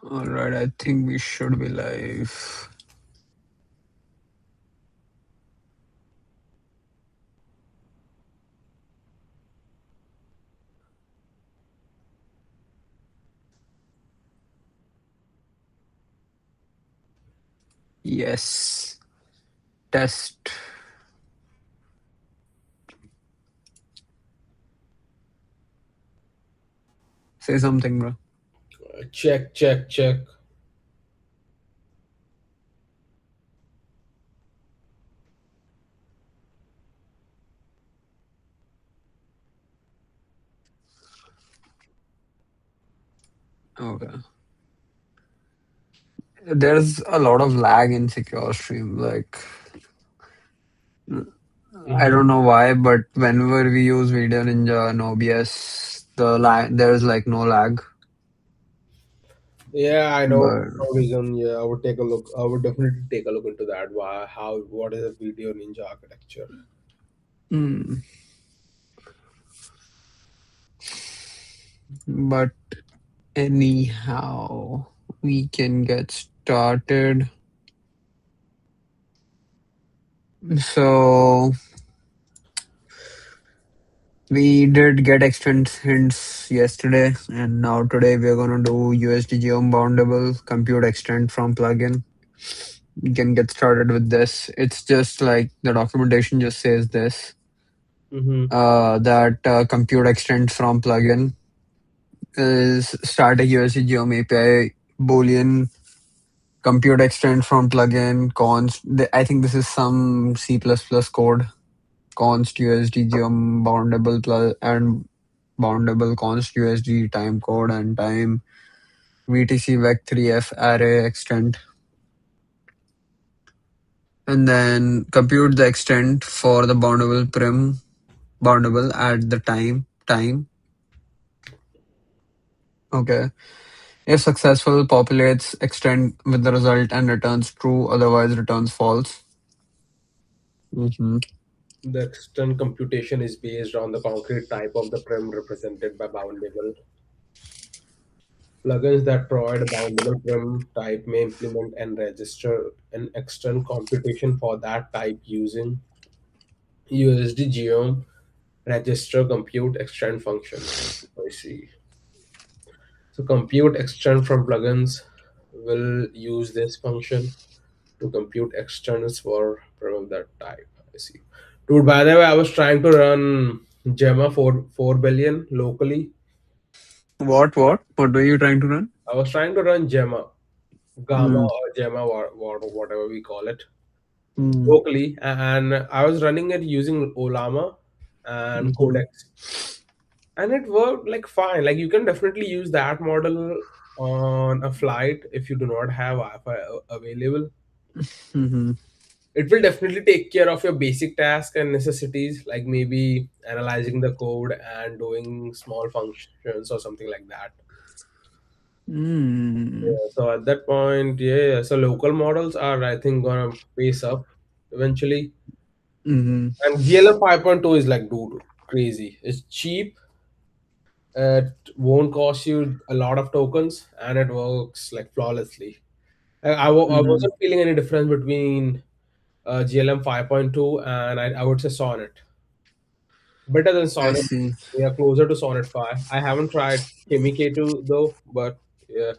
All right, I think we should be live. Yes. Test. Say something, bro. Check, check, check. Okay. There's a lot of lag in secure stream. Like, I Hmm. don't know why, but whenever we use Video Ninja and OBS, there's like no lag. Yeah, I know But for no reason. Yeah, I would take a look. I would definitely take a look into that. Why? How? What is a video ninja architecture? mm, but anyhow, we can get started. So we did get extent hints yesterday, and now today we are gonna do USD geom boundable compute extent from plugin. You can get started with this. It's just like the documentation just says this. Mm-hmm. That compute extent from plugin is static USD geom API boolean compute extent from plugin const. I think this is some C++ code. Const USD geom boundable plus and boundable const USD time code and time VTC vec3f array extent, and then compute the extent for the boundable prim boundable at the time. Okay. If successful, populates extend with the result and returns true, otherwise returns false. Hmm. The extent computation is based on the concrete type of the prim represented by boundable. Plugins that provide a boundable prim type may implement and register an extend computation for that type using USD geom register compute extend function. I see. So compute extend from plugins will use this function to compute externals for of that type. I see. Dude, by the way, I was trying to run Gemma for 4 billion locally. What were you trying to run? I was trying to run Gemma, Gamma Mm. or Gemma, whatever we call it, Mm. locally, and I was running it using Olama and Hmm. Codex, and it worked like fine. Like you can definitely use that model on a flight if you do not have Wi-Fi available. Hmm. It will definitely take care of your basic tasks and necessities, like maybe analyzing the code and doing small functions or something like that. Mm. Yeah, so at that point, yeah, so local models are, I think, gonna pace up eventually. Hmm. And GLM 5.2 is like, dude, crazy. It's cheap. It won't cost you a lot of tokens, and it works like flawlessly. I Hmm. wasn't feeling any difference between GLM 5.2 and I would say Sonnet. Better than I Sonnet. see. Yeah, closer to Sonnet 5. I haven't tried Kimi K2 though, but yeah,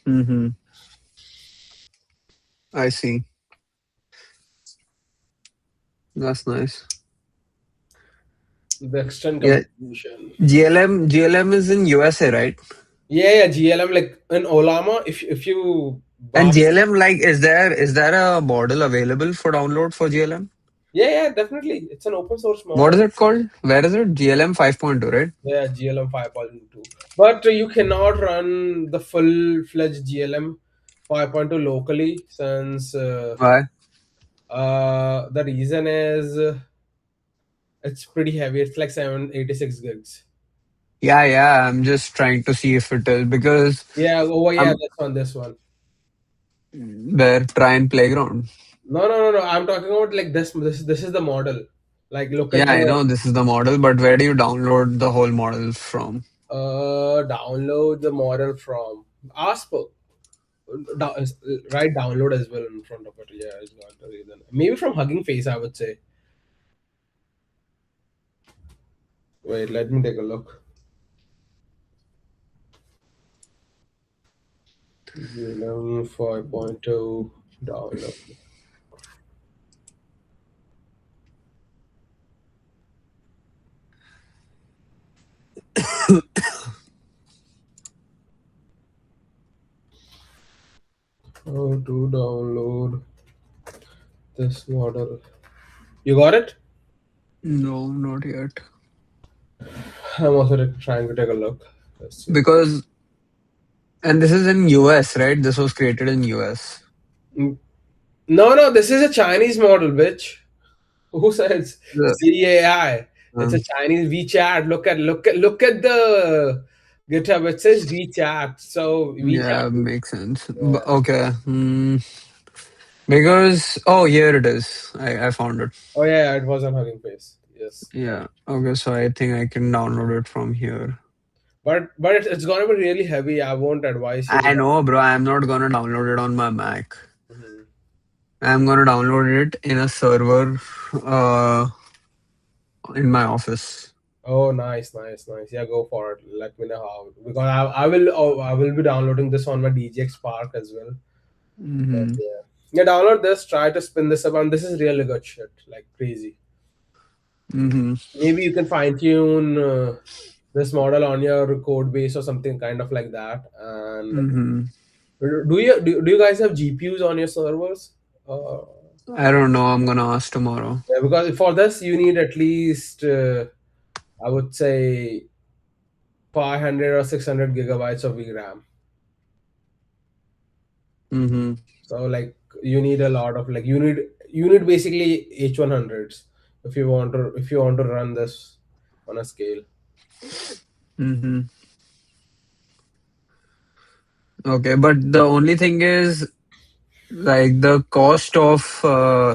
Hmm. I see. That's nice. the extend Yeah, computation. GLM is in USA, right? Yeah, yeah, GLM like in Olama, if you And buy, GLM, like, is there a model available for download for GLM? yeah, yeah, definitely, it's an open source What model. is it called? Where is it? GLM 5.2, right? Yeah, GLM 5.2, but you cannot run the full fledged GLM 5.2 locally since Why? the reason is it's pretty heavy. It's like 786 gigs. Yeah, yeah. I'm just trying to see if it is because Yeah, oh yeah, I'm this one. where try and playground. No, no, no, no. I'm talking about like this is the model. Like look Yeah, at I the know this is the model, but where do you download the whole model from? download the model from. Ask for write download as well in front of it. Yeah, it's got the reason. Maybe from Hugging Face, I would say. Wait, let me take a look. 11.5.2 download. How to download this model? You got it? No, not yet. I'm also trying to take a look. Let's see. Because and this is in US, right? This was created in US. Mm, No, no, this is a Chinese model, bitch. Who says The, CAI? It's a um, Chinese WeChat. Look at the GitHub. It says WeChat. So yeah, WeChat. makes sense. Yeah. Okay. Because oh, here it is. I found it. Oh yeah, it was on Hugging Face. Yes. Yeah. Okay, so I think I can download it from here. But it's gonna be really heavy. I won't advise you to I download. know, bro. I'm not gonna download it on my Mac. Mhm. I'm gonna download it in a server in my office. Oh, nice, nice, nice. Yeah, go for it. Let me know how because I will be downloading this on my DJX Spark as well. But Mm-hmm. yeah, yeah. Download this. Try to spin this up, and this is really good shit. Like crazy. Mm-hmm. Maybe you can fine tune this model on your code base or something kind of like that. And Mm-hmm. do you guys have GPUs on your servers? Uh, I don't know. I'm gonna ask tomorrow. yeah, because for this you need at least I would say 500 or 600 gigabytes of VRAM. Mm-hmm. So like you need a lot of like you need basically H100s if you want to run this on a scale. Mm-hmm. Okay, but the only thing is like the cost of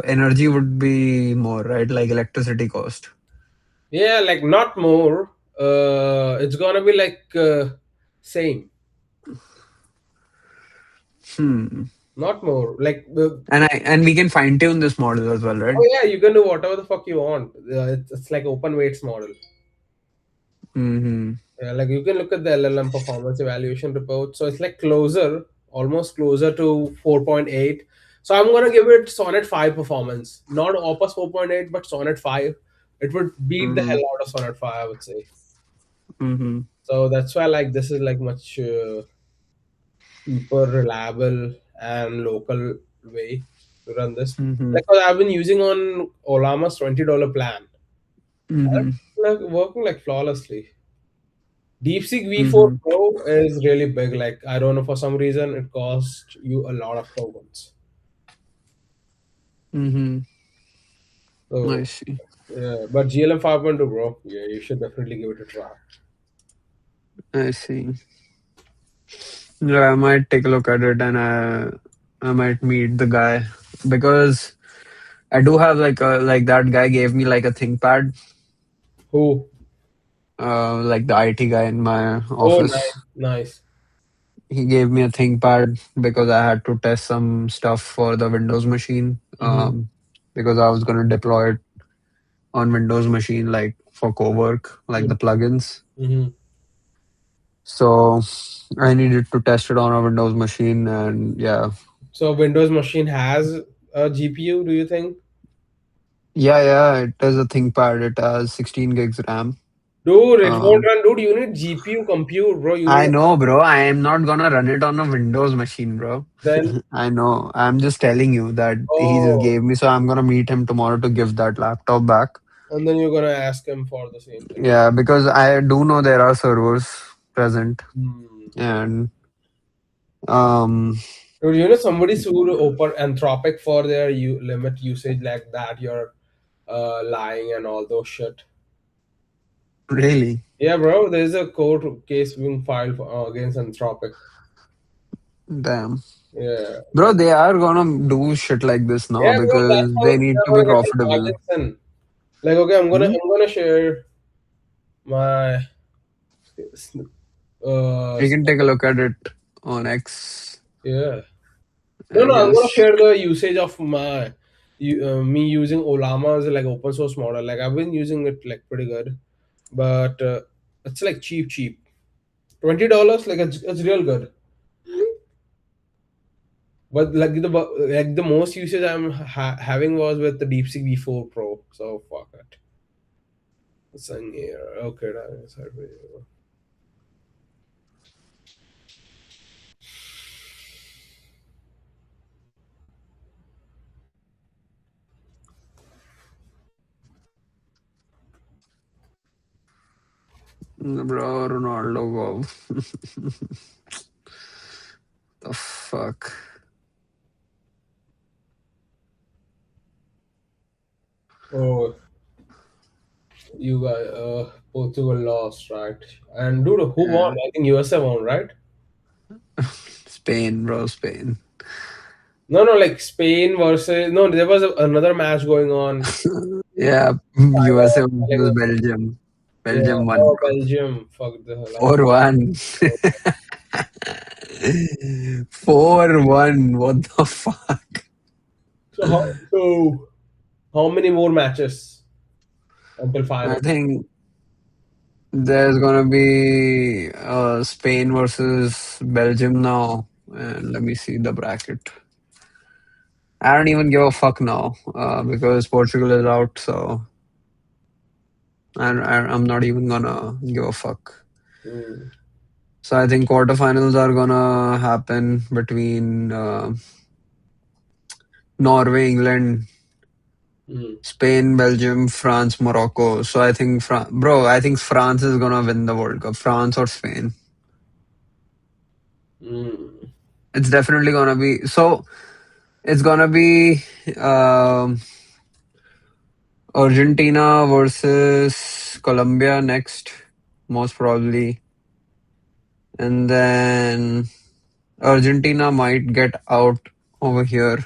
energy would be more, right? Like electricity cost. Yeah, like not more. It's gonna be like same, Hmm. not more. Like And we can fine tune this model as well, right? oh yeah, you can do whatever the fuck you want. It's like open weights model. Mm-hmm. Yeah, like you can look at the LLM performance evaluation report. So it's like closer, almost closer to 4.8. So I'm gonna give it Sonnet 5 performance, not Opus 4.8, but Sonnet 5. It would beat the Mm-hmm. hell out of Sonnet 5, I would say. Mm-hmm. So that's why like this is like much cheaper, reliable, and local way to run this. Mm-hmm. Like what I've been using on Olama's $20 plan. Mm-hmm. Like working like flawlessly. DeepSeek V4 Mm-hmm. Pro is really big. Like I don't know for some reason it costs you a lot of tokens. Mm-hmm. I So see. yeah, but GLM 5.2 bro, yeah, you should definitely give it a try. I see. Yeah, I might take a look at it and I might meet the guy because I do have like that guy gave me like a ThinkPad, Who? like the IT guy in my Oh, office. nice, nice. He gave me a ThinkPad because I had to test some stuff for the Windows machine. Mm-hmm. Because I was gonna deploy it on Windows machine like for co-work, like the plugins. Mm-hmm. So I needed to test it on a Windows machine and yeah. So Windows machine has a GPU, do you think? Yeah, it is a ThinkPad. It has 16 gigs RAM. Dude, it won't Um, run. Dude, you need GPU compute, bro. You I need know, bro. I am not gonna run it on a Windows machine, bro. then. I know. I'm just telling you that he just Oh, gave me, so I'm gonna meet him tomorrow to give that laptop back. and then you're gonna ask him for the same thing. Yeah, because I do know there are servers present, Hmm. and um, Dude, somebody sued Open Anthropic for their limit usage like that. You're lying and all those shit. really, Yeah, bro. There's a court case being filed against Anthropic. damn, Yeah, bro, they are gonna do shit like this now yeah, because that's because how they they're need to be gonna get the profitable. margins in. Like, okay, I'm gonna Hmm? I'm gonna share my You can take a look at it on X, Yeah. No, I no, I'm gonna guess. share the usage of me using Olama as like open source model. Like I've been using it like pretty good, but it's like cheap. $20, like it's real good. But like the most usage I'm having was with the DeepSeek V4 Pro. So fuck it. It's in here. Okay, that's Bro, Ronaldo, wow. The fuck. Oh, you guys, Portugal lost, right? And dude, who won? Yeah. I think USA won, right? Spain, bro, Spain. No, no, like Spain versus no. There was another match going on. Yeah, China USA telling versus us, Belgium. yeah, Belgium won, oh bro. Belgium, fuck the hell, I hate 4-1. them. 4-1. What the fuck? So how many more matches until I final? think there's gonna be Spain versus Belgium now. And let me see the bracket. I don't even give a fuck now because Portugal is out, so I'm not even gonna give a fuck. Mm, So I think quarterfinals are gonna happen between Norway, England, mm, Spain, Belgium, France, Morocco. So I think, bro, I think France is gonna win the World Cup. France or Spain. mm, It's definitely gonna be. So it's gonna be um, Argentina versus Colombia next, most probably, and then Argentina might get out over here.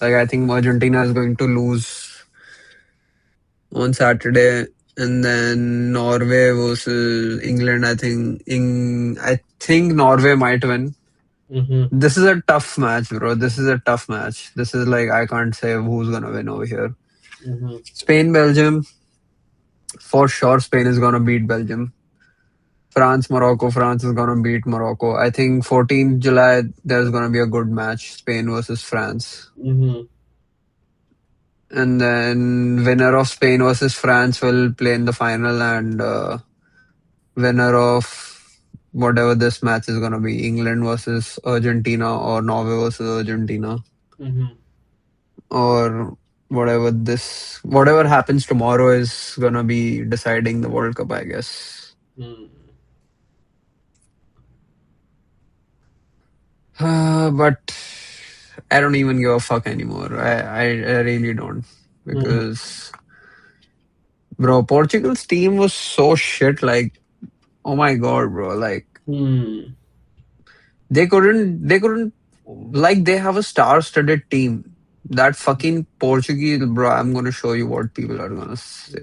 Like I think Argentina is going to lose on Saturday, and then Norway versus England. I think Norway might win. mm-hmm, This is a tough match, bro. This is a tough match. This is like I can't say who's gonna win over here. mm-hmm, Spain, Belgium, for sure. Spain is gonna beat Belgium. France, Morocco. France is gonna beat Morocco. I think 14th July there's gonna be a good match. Spain versus France. mm-hmm, And then winner of Spain versus France will play in the final, and winner of whatever this match is gonna be, England versus Argentina or Norway versus Argentina, mm-hmm, or whatever happens tomorrow is gonna be deciding the World Cup, I guess. mm, But I don't even give a fuck anymore. I really don't mm-hmm, because bro, Portugal's team was so shit. Like, oh my god, bro. Like mm. they couldn't like they have a star-studded team. That fucking Portuguese, bro. I'm gonna show you what people are gonna say.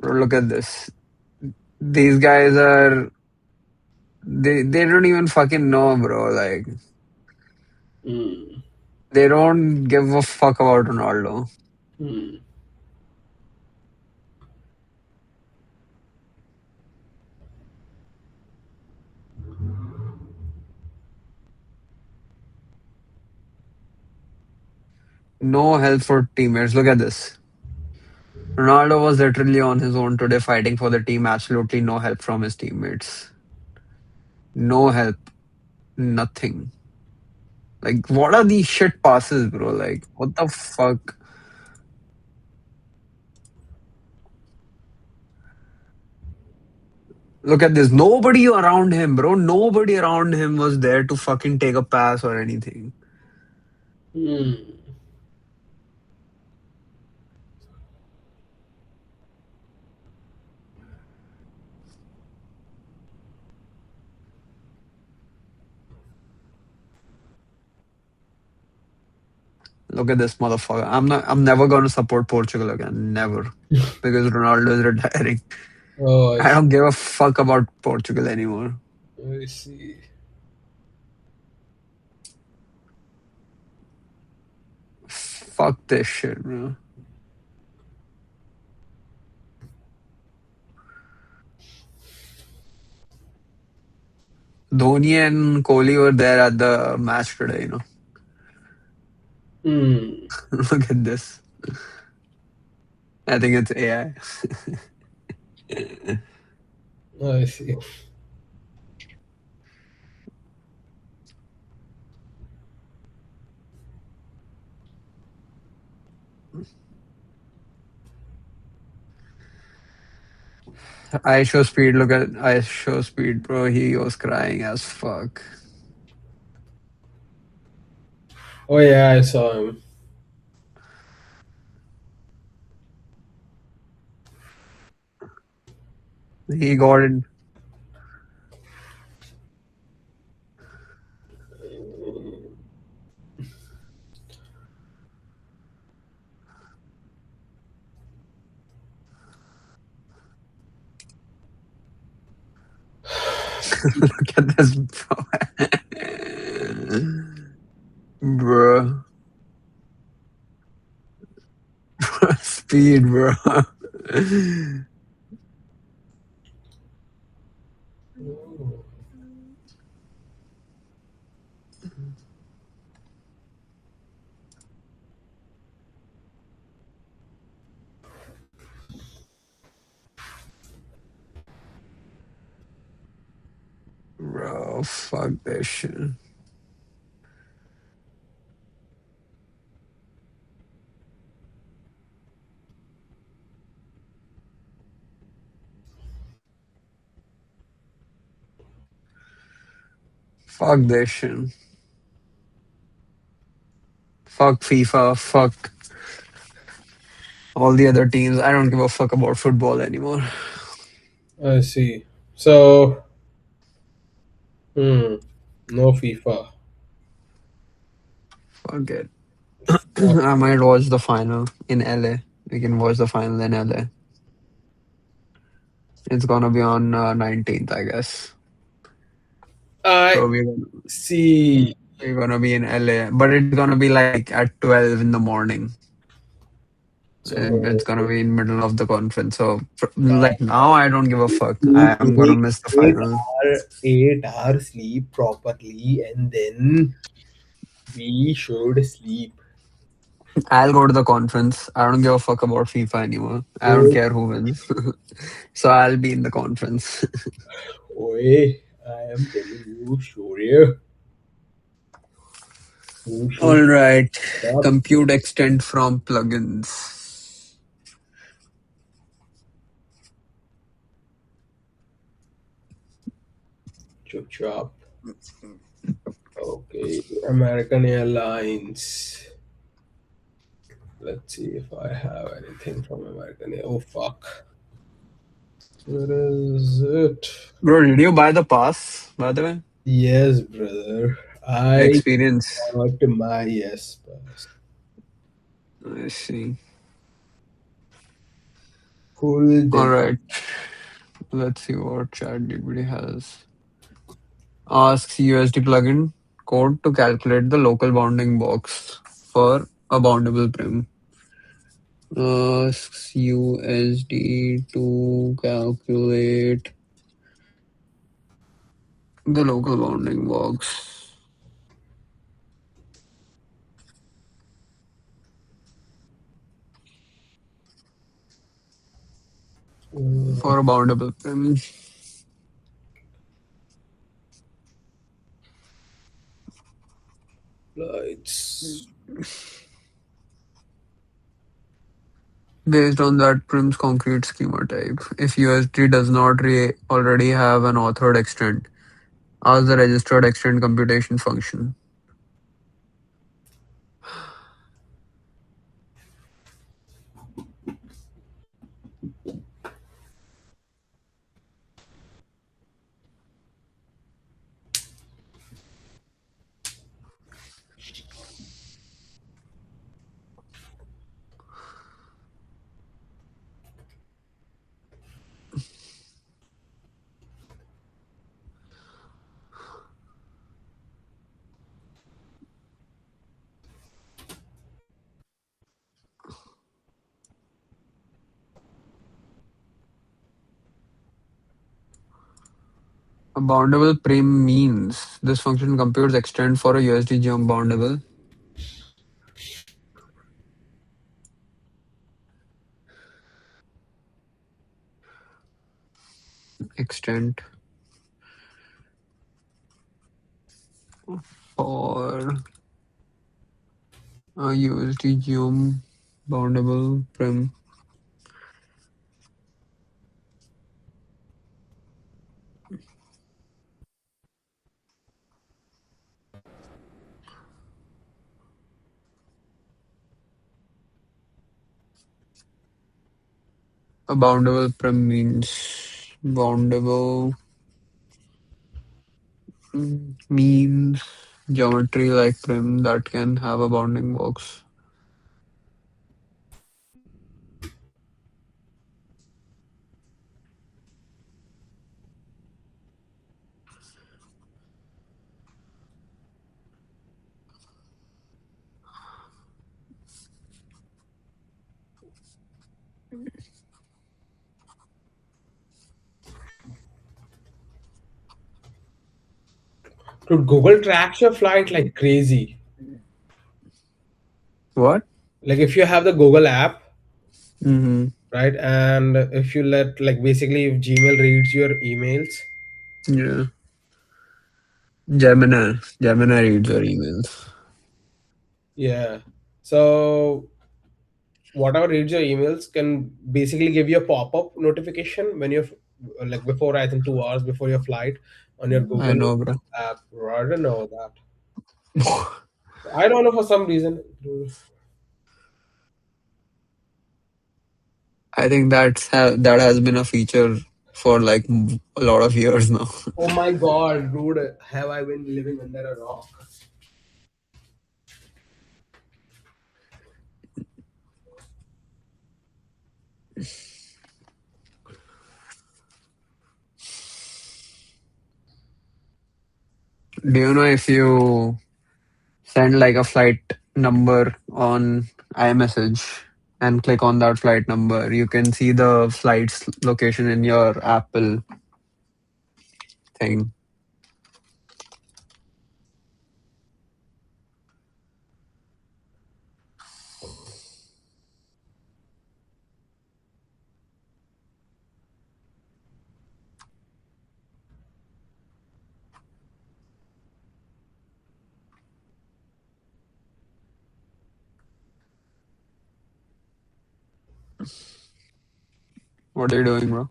Bro, look at this. These guys are they don't even fucking know, bro. Like Mm, they don't give a fuck about Ronaldo. mm, No help for teammates. Look at this. Ronaldo was literally on his own today fighting for the team. Absolutely no help from his teammates. No help. Nothing. Like, what are these shit passes, bro? Like, what the fuck? Look at this. Nobody around him, bro. Nobody around him was there to fucking take a pass or anything. Hmm. Look at this motherfucker. I'm never gonna support Portugal again. Never. Because Ronaldo is retiring. Oh, I don't give a fuck about Portugal anymore. I see. Fuck this shit, bro. Dhoni and Kohli were there at the match today. Hmm. Look at this. I think it's AI. I see. I show speed. Look at I show speed, bro. He was crying as fuck. Oh yeah, I saw him. He got it. Look at this, bro. Bro. Speed, bro. Oh, Bro, fuck this shit. Fuck this shit. Fuck FIFA. Fuck all the other teams. I don't give a fuck about football anymore. I see. So, no FIFA. Fuck it. Fuck. I might watch the final in LA. We can watch the final in LA. It's gonna be on 19th, I guess. I So see. we're gonna be in LA, but it's gonna be like at 12 in the morning, and it's So, gonna be in middle of the conference. So like now, I don't give a fuck. you I'm gonna take miss the 8 final. hour 8 hour sleep properly, and then we should sleep. I'll go to the conference. I don't give a fuck about FIFA anymore. I don't care who wins. So I'll be in the conference. Oi, I am telling you, Shorya, you All should right. stop. Compute extend from plugins. Chop chop. Okay, American Airlines. Let's see if I have anything from American Air. Oh fuck. Where is it? Bro, did you buy the pass, by the way? Yes, brother. I Experience. got my yes pass. I see. Full All day. right. Let's see what ChatGPT has. Asks USD plugin code to calculate the local bounding box for a boundable prim. Asks USD to calculate the local bounding box Uh, for a boundable prim. Lights. Based on that prim's concrete schema type. If USD does not already have an authored extent, ask the registered extent computation function. A boundable prim means this function computes extend for a USD geom boundable extent for a USD geom boundable prim. A boundable prim means geometry like prim that can have a bounding box. Dude, Google tracks your flight like crazy. What? Like if you have the Google app, Mm-hmm. right, and if you let, like, basically if Gmail reads your emails, Yeah. Gemini reads your emails. yeah. So whatever reads your emails can basically give you a pop-up notification when you're like before, I think 2 hours before your flight on your I Google know, bro. app. I don't know that. I don't know for some reason. I think that has been a feature for like a lot of years now. Oh my god, dude, have I been living under a rock? Do you know if you send like a flight number on iMessage and click on that flight number, you can see the flight's location in your Apple thing. What are you doing, bro?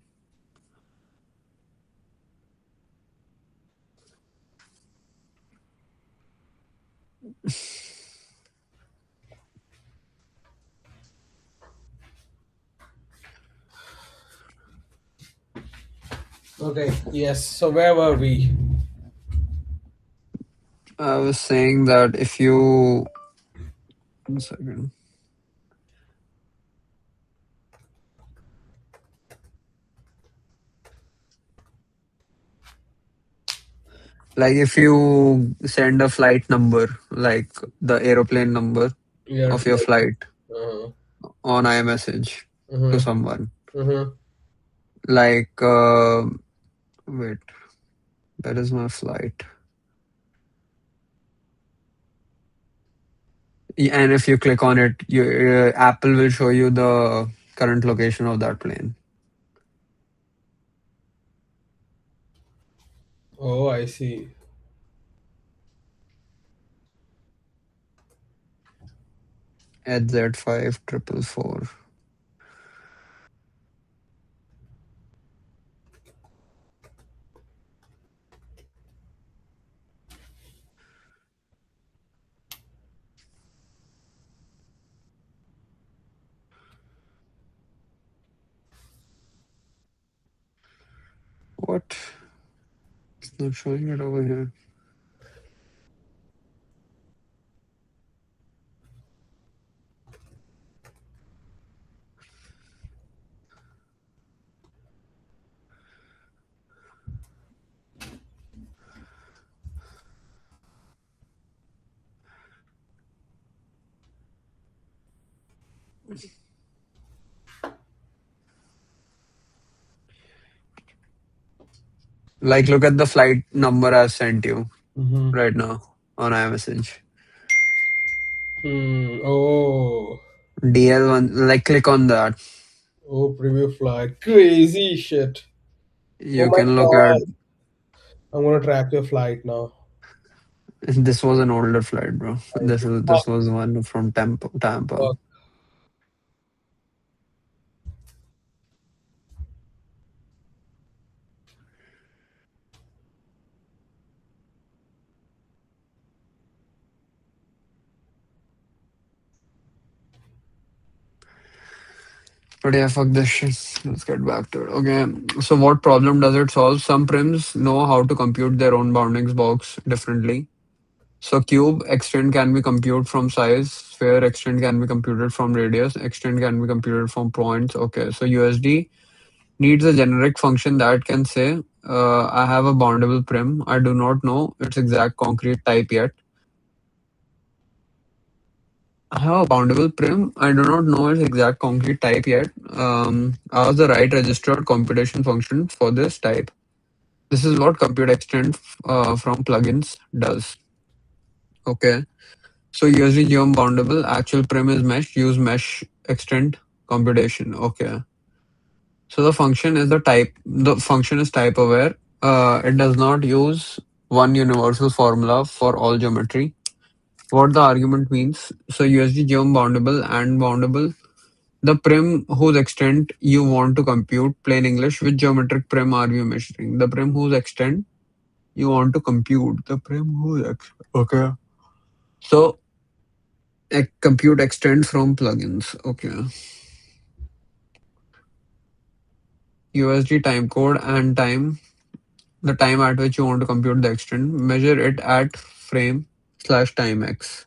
Okay, yes. So where were we? I was saying that if you 1 second. Like if you send a flight number, like the aeroplane number Your of your flight. flight Uh-huh. on iMessage to Uh-huh. someone, Uh-huh. like wait, that is my flight. And if you click on it, your Apple will show you the current location of that plane Oh, I see. at Z5444. What? It's not showing it over here. Like, look at the flight number I sent you Mm-hmm. right now on iMessage. Oh. DL1, like, click on that. Oh, preview flight. Crazy shit. Oh You my can look at. god. I'm gonna track your flight now. This was an older flight, bro. I This was one from Tampa. fuck. But yeah, fuck this shit. Let's get back to it. Okay. So what problem does it solve? Some prims know how to compute their own boundings box differently. So cube extent can be computed from size, sphere extent can be computed from radius, extent can be computed from points. Okay. So USD needs a generic function that can say, I have a boundable prim. I do not know its exact concrete type yet. I have a boundable prim. I do not know its exact concrete type yet. Ask the right registered computation function for this type. This is what compute extend from plugins does. Okay. So using geom boundable, actual prim is mesh, use mesh extend computation. Okay. So the function is the function is type aware. It does not use one universal formula for all geometry. What the argument means. So USD geom boundable and boundable. The prim whose extent you want to compute, plain English, which geometric prim are you measuring? The prim whose extent you want to compute. The prim whose okay. So compute extent from plugins. Okay. USD time code and time, the time at which you want to compute the extent. Measure it at frame slash time x.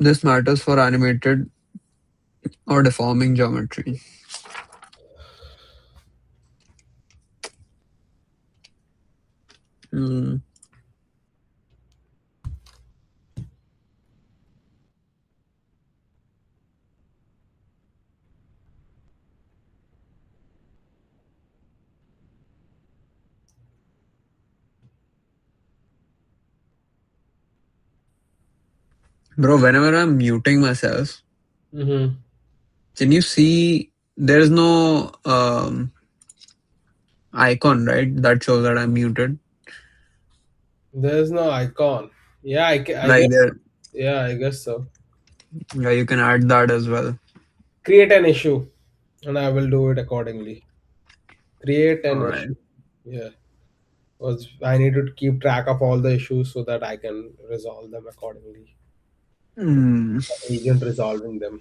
This matters for animated or deforming geometry. Hmm. Bro, whenever I'm muting myself, Mm-hmm. can you see there's no icon, right? That shows that I'm muted. There's no icon. Yeah, I Like guess. there, Yeah, I guess so. yeah, you can add that as well. Create an issue, and I will do it accordingly. Create All an right. issue. Yeah, because I need to keep track of all the issues so that I can resolve them accordingly. Hmm. Agent resolving them.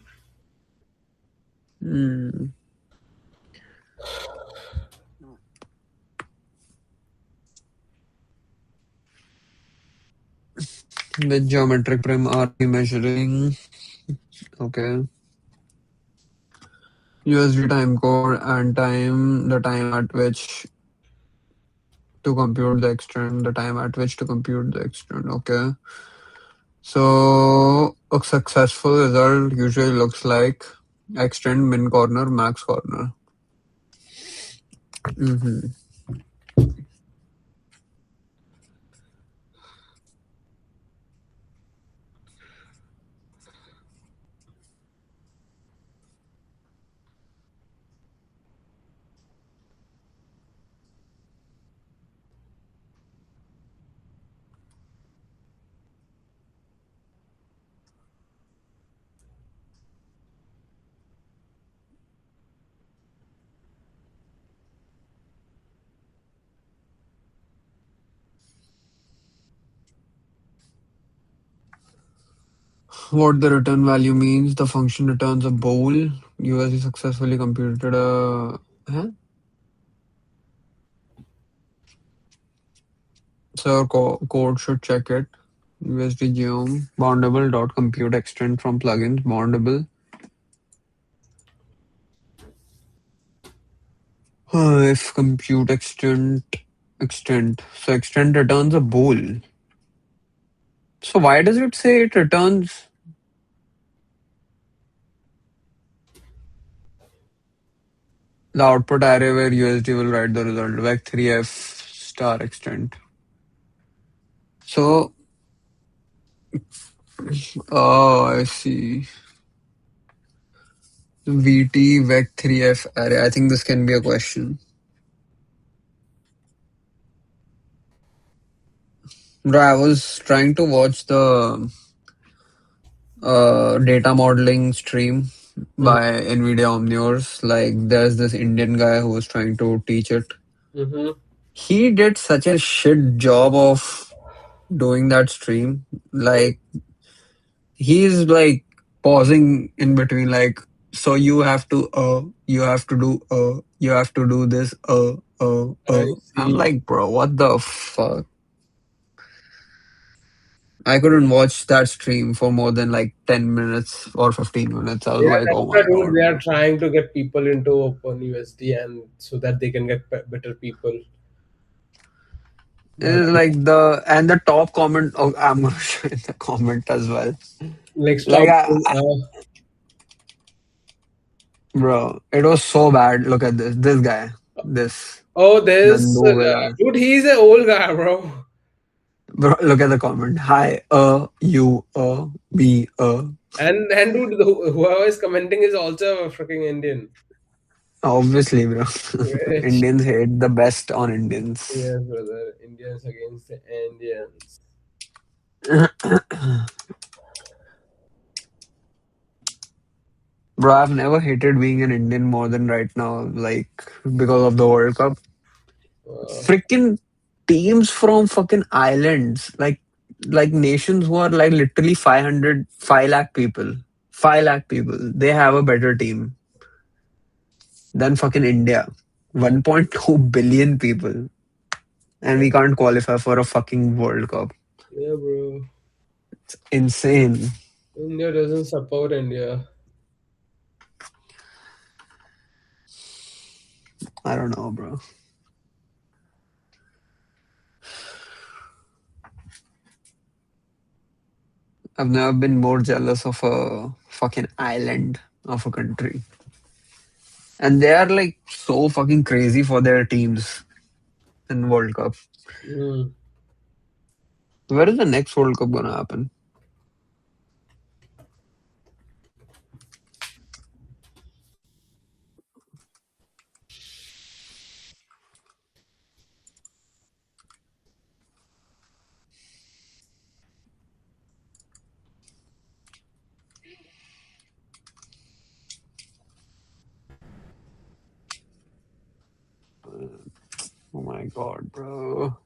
Hmm. Which geometric prim are we measuring? Okay. USD time code and time, the time at which to compute the extent, the time at which to compute the extent. Okay. So a successful result usually looks like extend min corner, max corner. Hmm. What the return value means, the function returns a bool. USD successfully computed a. Huh? So code should check it. USD geom boundable dot compute extend from plugins boundable. If compute extent. So extent returns a bool. So why does it say it returns? The output array where USD will write the result, vec3f star extent. So, oh, I see. VT vec3f array. I think this can be a question. Bro, I was trying to watch the data modeling stream Mm-hmm. by NVIDIA Omniverse. Like, there's this Indian guy who was trying to teach it. Mm-hmm. He did such a shit job of doing that stream. Like, he's like pausing in between, like, so you have to do, you have to do this, I I'm see. like, bro, what the fuck? I couldn't watch that stream for more than like 10 minutes or 15 minutes. I was Yeah, like, oh that's my the dude. god, They are bro. trying to get people into OpenUSD and so that they can get better people. But It's like and the top comment, oh, I'm gonna show you the comment as well. like, Like, stop. bro, it was so bad. Look at this guy, this, Oh, the there's Nube guy. dude. He's an old guy, bro. Bro, look at the comment. Hi, you, me, And dude, whoever is commenting is also a freaking Indian. Obviously, bro. Which, Indians hate the best on Indians. yes, brother. Indians against the Indians. Bro, I've never hated being an Indian more than right now, like, because of the World Cup. Uh, Freaking teams from fucking islands, like nations who are like literally 5 lakh people. 5 lakh people. They have a better team than fucking India. yeah, 1.2 billion people. And yeah, we can't qualify for a fucking World Cup. yeah, bro. Insane. India doesn't support India. I don't know, bro. I've never been more jealous of a fucking island of a country. And they are like so fucking crazy for their teams in World Cup. Mm. Where is the next World Cup gonna happen? Oh my god, bro.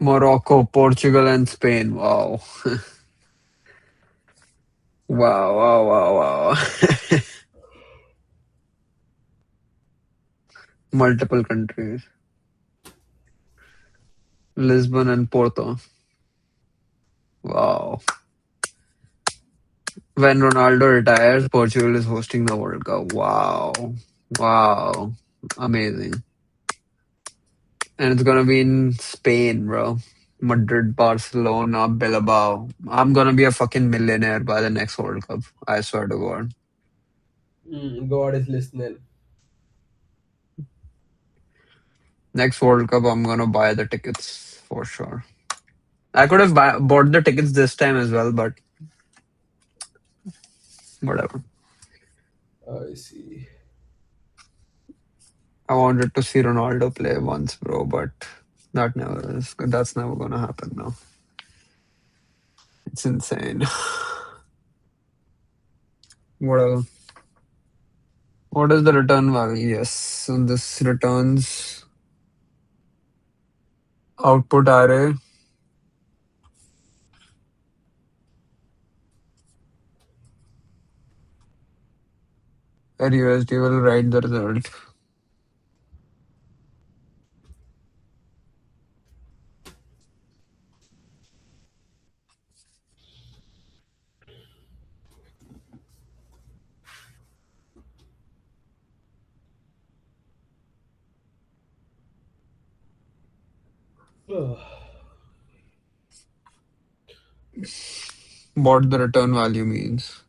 Morocco, Portugal, and Spain. Wow. Wow, wow, wow, wow. Multiple countries. Lisbon and Porto. Wow. When Ronaldo retires, Portugal is hosting the World Cup. Wow. Wow. Amazing. And it's gonna be in Spain, bro. Madrid, Barcelona, Bilbao. I'm gonna be a fucking millionaire by the next World Cup. I swear to God. God is listening. Next World Cup, I'm gonna buy the tickets for sure. I could have bought the tickets this time as well, but whatever. I see. I wanted to see Ronaldo play once, bro, but that's never gonna happen now. It's insane. Whatever. What is the return value? Yes. So this returns output array where USD will write the result. What the return value means.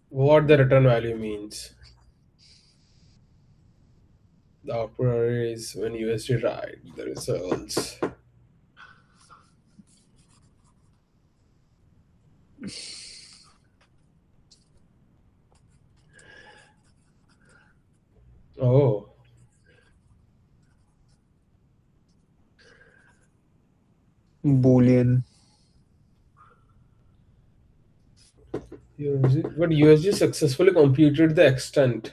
What the return value means. The output is when USD write the results. Oh, Boolean. USD, but USD successfully computed the extent.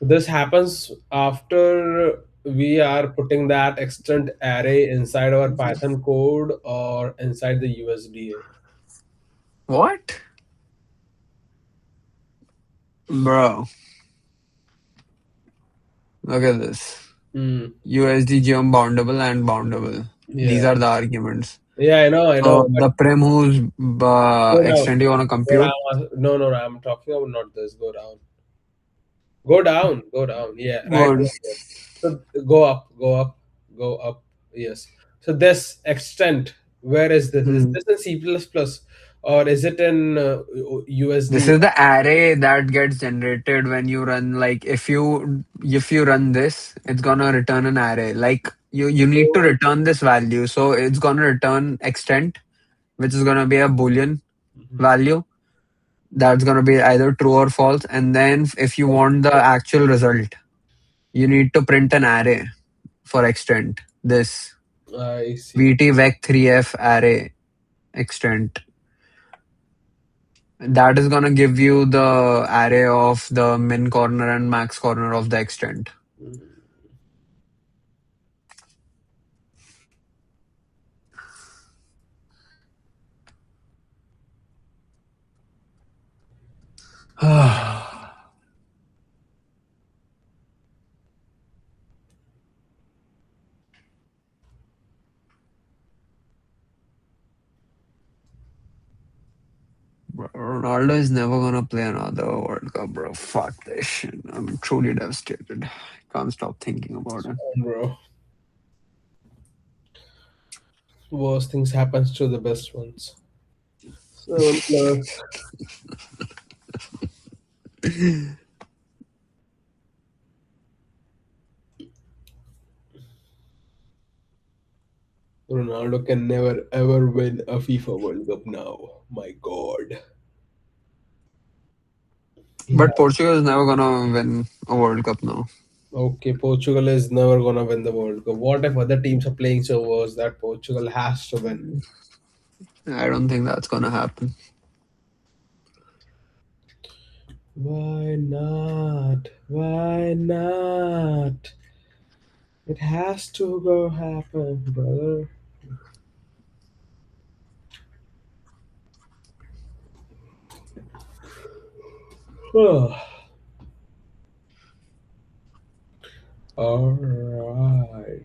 This happens after we are putting that extent array inside our Python code or inside the USDA. What? Bro, look at this. Hmm. USD geom boundable and boundable. These Yeah. are the arguments. Yeah, I know, So but the prim whose go down. extent you want to Go compute down. No, no, no, I'm talking about not this. Go down. Go down. Go down. Yeah, right would over there. So go up, go up, go up. Yes. So this extent, where is this? Is hmm. this in C plus plus or is it in This USD? is the array that gets generated when you run, like if you run this, it's gonna return an array. Like you need to Oh. return this value. So it's gonna return extent, which is gonna be a boolean Mhm. value. That's gonna be either true or false. And then if you want the actual result, you need to print an array for extent. This I see. VT-vec3f array extent. That is gonna give you the array of the min corner and max corner of the extent. Mm. Bro, Ronaldo is never gonna play another World Cup, bro. Fuck this shit. I'm truly devastated. Can't stop thinking about it. Bro, worst things happens to the best ones. 7 plus. Ronaldo can never ever win a FIFA World Cup now. My God. He But has. Portugal is never gonna win a World Cup now. Okay, Portugal is never gonna win the World Cup. What if other teams are playing so worse that Portugal has to win? I don't think that's gonna happen. Why not? Why not? It has to go happen, brother. All right.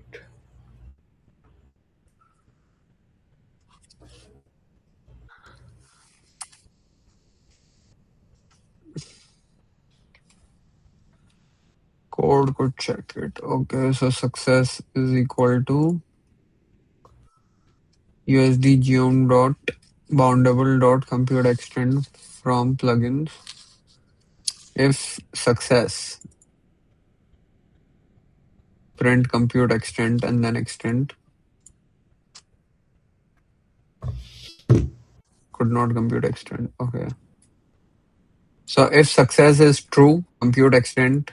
Code could check it. Okay, so success is equal to USD geom dot boundable dot compute extend from plugins. If success, print compute extent and then extent. Could not compute extent. Okay. So if success is true, compute extent.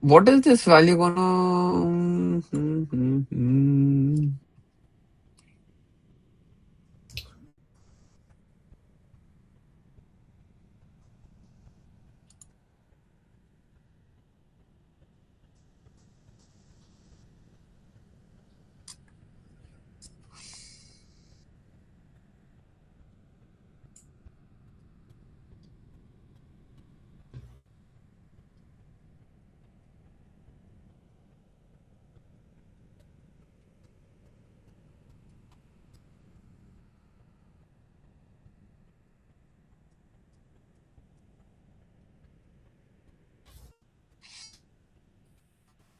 What is this value gonna?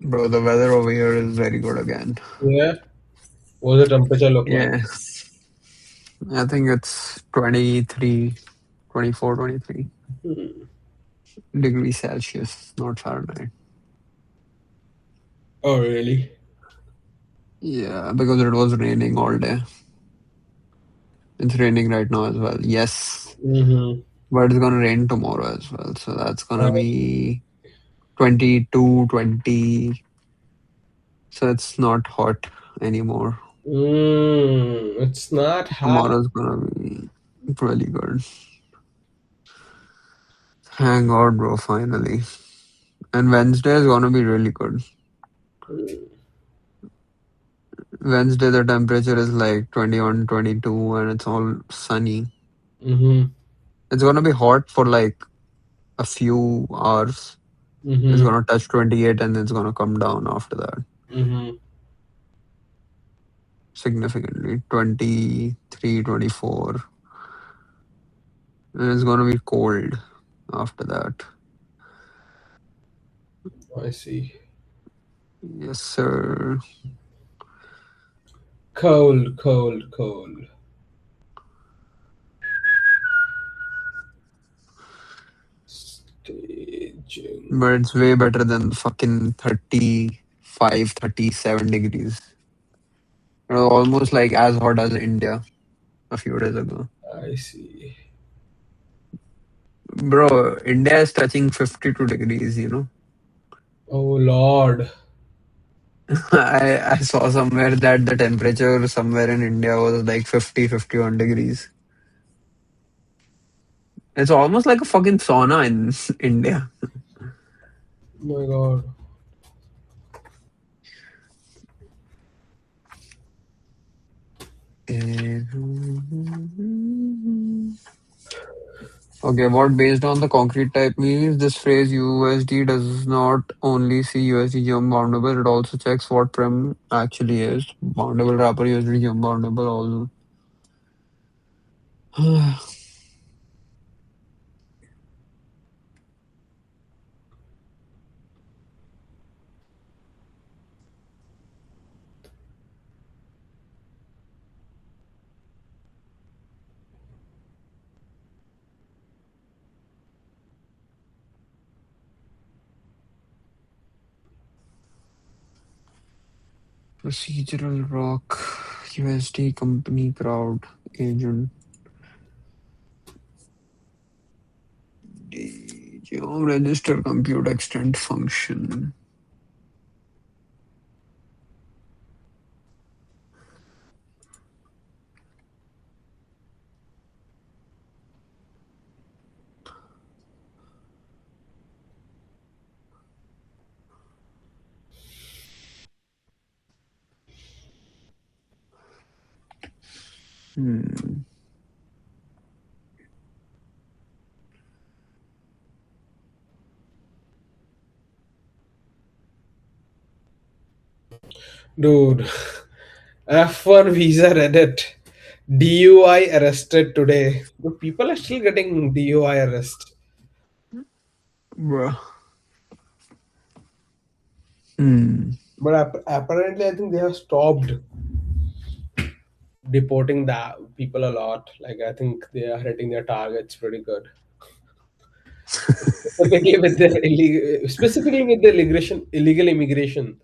Bro, the weather over here is very good again. Yeah. What does the temperature look like? Yeah, I think it's 23, 24, 23 Hmm. degrees Celsius, not Fahrenheit. Oh, really? Yeah, because it was raining all day. It's raining right now as well. Yes, Mm-hmm. but it's gonna rain tomorrow as well. So that's gonna be 22, 20. So it's not hot anymore. It's not hot. Tomorrow's gonna be really good. Thank God, bro, finally. And Wednesday is gonna be really good. Wednesday, the temperature is like 21, 22, and it's all sunny. Mm-hmm. It's gonna be hot for like a few hours. It's Mm-hmm. gonna touch 28 and it's gonna come down after that Mm-hmm. significantly. 23, 24. And it's gonna be cold after that. I see. Yes, sir. Cold, cold, cold. But Staging. it's way better than fucking 35, 37 degrees. It was almost like as hot as India a few days ago. I see. Bro, India is touching 52 degrees, you know. Oh Lord. I saw somewhere that the temperature somewhere in India was like 50, 51 degrees. It's almost like a fucking sauna in India. Oh my God. Okay, what based on the concrete type means this phrase USD does not only see USD gem boundable, it also checks what prim actually is. Boundable wrapper USD gem boundable also. Procedural rock USD company crowd agent. Geom register compute extent function. Hmm. Dude. F1 visa Reddit. DUI arrested today. But people are still getting DUI arrest. Bruh. Hmm. But apparently, I think they have stopped deporting the people a lot. Like I think they are hitting their targets pretty good. Specifically with the illegal immigration.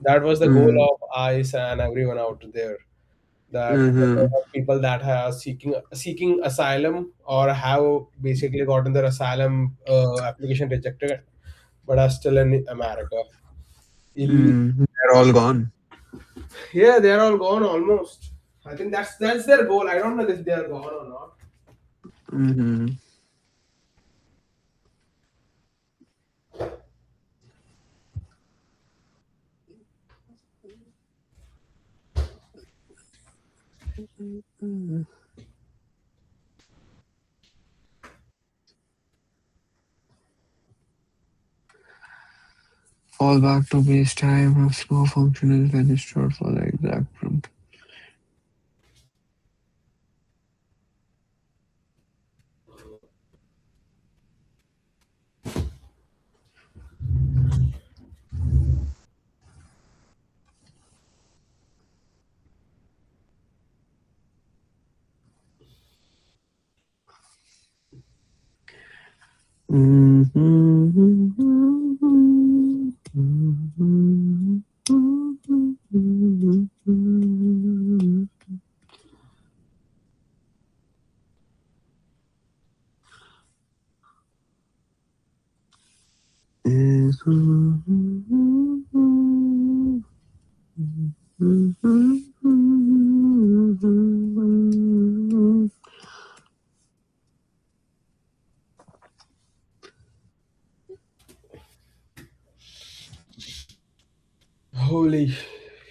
That was the goal Hmm. of ICE and everyone out there. That Mm-hmm. people that are seeking asylum or have basically gotten their asylum application rejected, but are still in America. Ill- They're all gone. yeah, they are all gone almost. I think that's their goal. I don't know if they are gone or not. Mm-hmm. Fall back to base time of slow function is registered for the exact prompt. Holy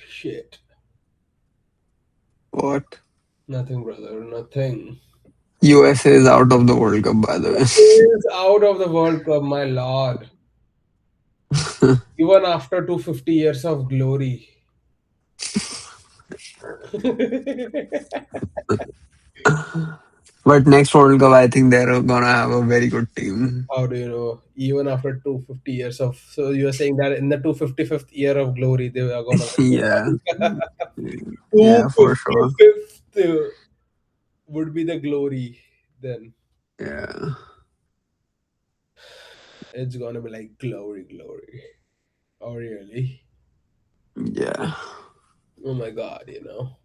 shit. What? Nothing, brother. Nothing. USA is out of the World Cup, by the Is out of the World Cup, my lord. way. Even after 250 years of glory. But next World Cup, I think they're gonna have a very good team. How do you know? Even after 250 years of. So you're saying that in the 255th year of glory, they are going to Yeah, win. yeah, for sure. 255th would be the glory then. Yeah, It's going to be like glory, glory. Oh, really? yeah. Oh my god, you know.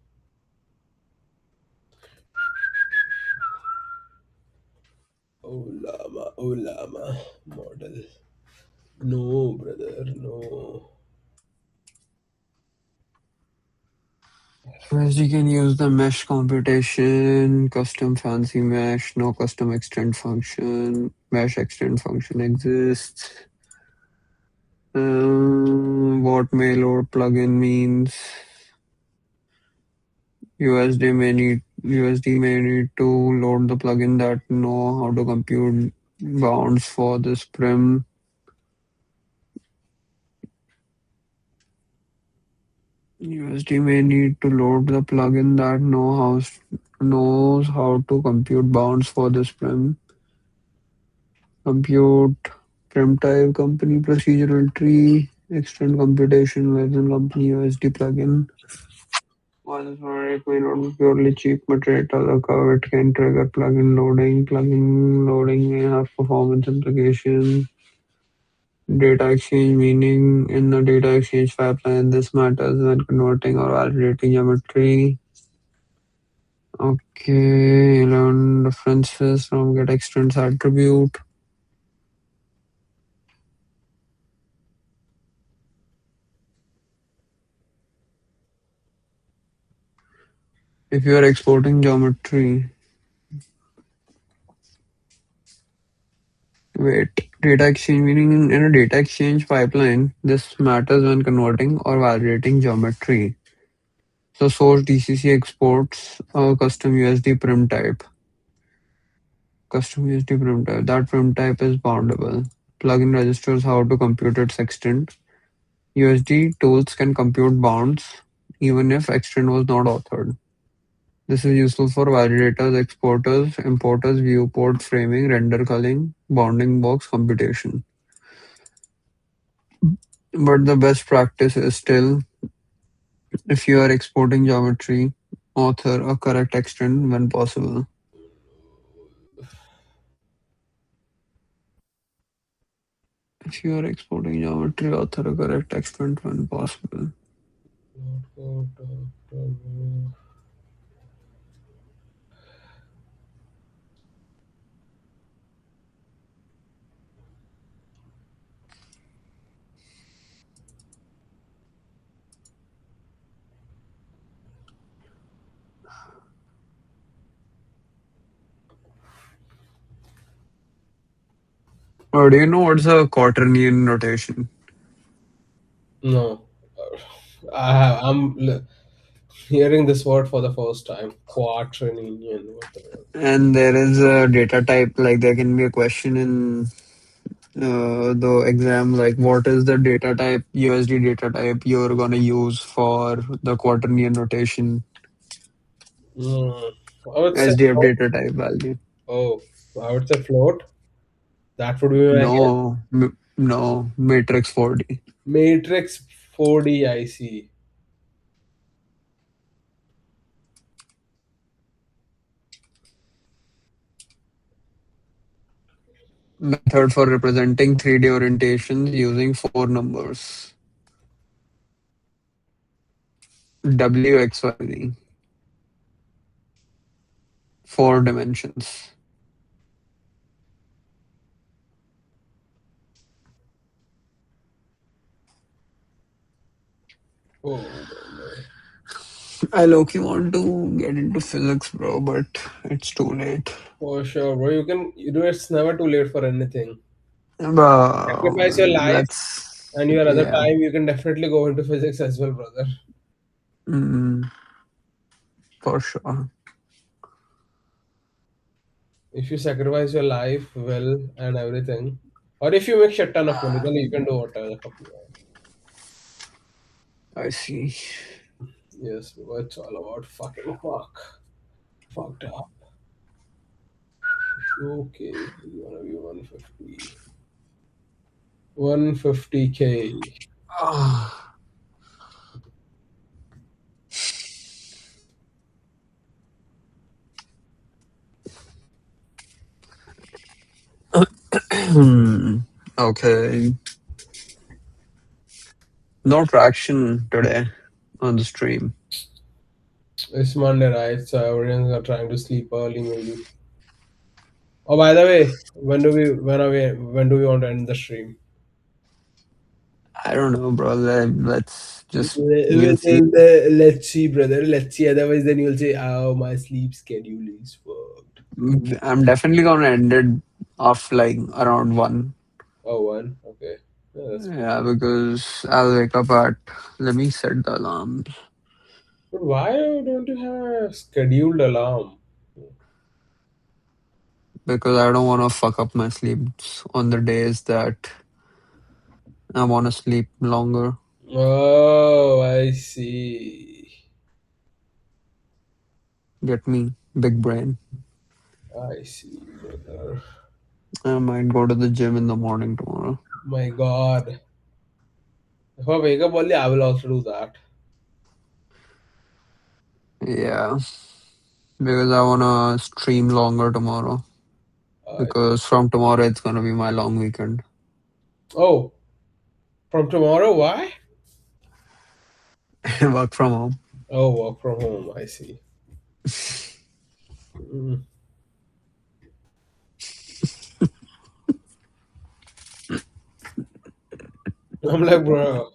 Oh lama, model. No, brother, no. Whereas you can use the mesh computation, custom fancy mesh, no custom extend function, mesh extend function exists. What may load plugin means USD may need to load the plugin that know how to compute bounds for this prim. USD may need to load the plugin that knows how to compute bounds for this prim. Compute prim type company procedural tree extend computation within company USD plugin. While this product may not be purely cheap, but rate the curve, it can trigger plugin loading. Plugin loading may have performance implications. Data exchange meaning in the data exchange pipeline, this matters when converting or validating geometry. Okay, learn references from get extends attribute. If you are exporting geometry, wait, data exchange meaning in a data exchange pipeline, this matters when converting or validating geometry. So source DCC exports a custom USD prim type. Custom USD prim type. That prim type is boundable. Plugin registers how to compute its extent. USD tools can compute bounds even if extent was not authored. This is useful for validators, exporters, importers, viewport framing, render culling, bounding box computation. But the best practice is still, if you are exporting geometry, author a correct extent when possible. If you are exporting geometry, author a correct extent when possible. Or do you know what's a quaternion notation? No. I'm hearing this word for the first time. Quaternion. What the hell? And there is a data type, like there can be a question in the exam, like what is the data type, USD data type you're gonna use for the quaternion notation, Mm, I would say SDF float. data type value. Oh, I would say float. That would be my guess. No, matrix 4D. Matrix 4D IC. Method for representing 3D orientations using four numbers. WXYZ. Four dimensions. Oh my. I low-key want to get into physics, bro, but it's too late. For sure, bro. It's never too late for anything. Sacrifice your life and your other Yeah. time, you can definitely go into physics as well, brother. Mm, for sure. If you sacrifice your life well and everything, or if you make shit ton of money, then you can do whatever the fuck you want. I see. Yes, bro, it's all about fucking fuck. Fucked up. Okay, you wanna be 150. 150K. Ah. Okay. No traction today on the stream. It's Monday, right? So everyone's are trying to sleep early, maybe. Oh, by the way, when do we want to end the stream? I don't know, bro. Let's just we'll see. Let's see, brother. Let's see. Otherwise, then you'll say, "Oh, my sleep schedule is fucked." I'm definitely gonna end it off like around 1. Oh, one. Okay. Yeah, that's fine. Yeah, because I'll wake up at. Let me set the alarm But why don't you have a scheduled alarm? because I don't want to fuck up my sleep on the days that I want to sleep longer. Oh, I see. Get me big brain. I see, brother. I might go to the gym in the morning tomorrow. My God. If I wake up early, I will also do that. Yeah, because I wanna stream longer tomorrow. I Because from tomorrow it's gonna be my long weekend. Oh, from tomorrow? Why? Work from home. Oh, work from home. I see. Mm. I'm like, bro,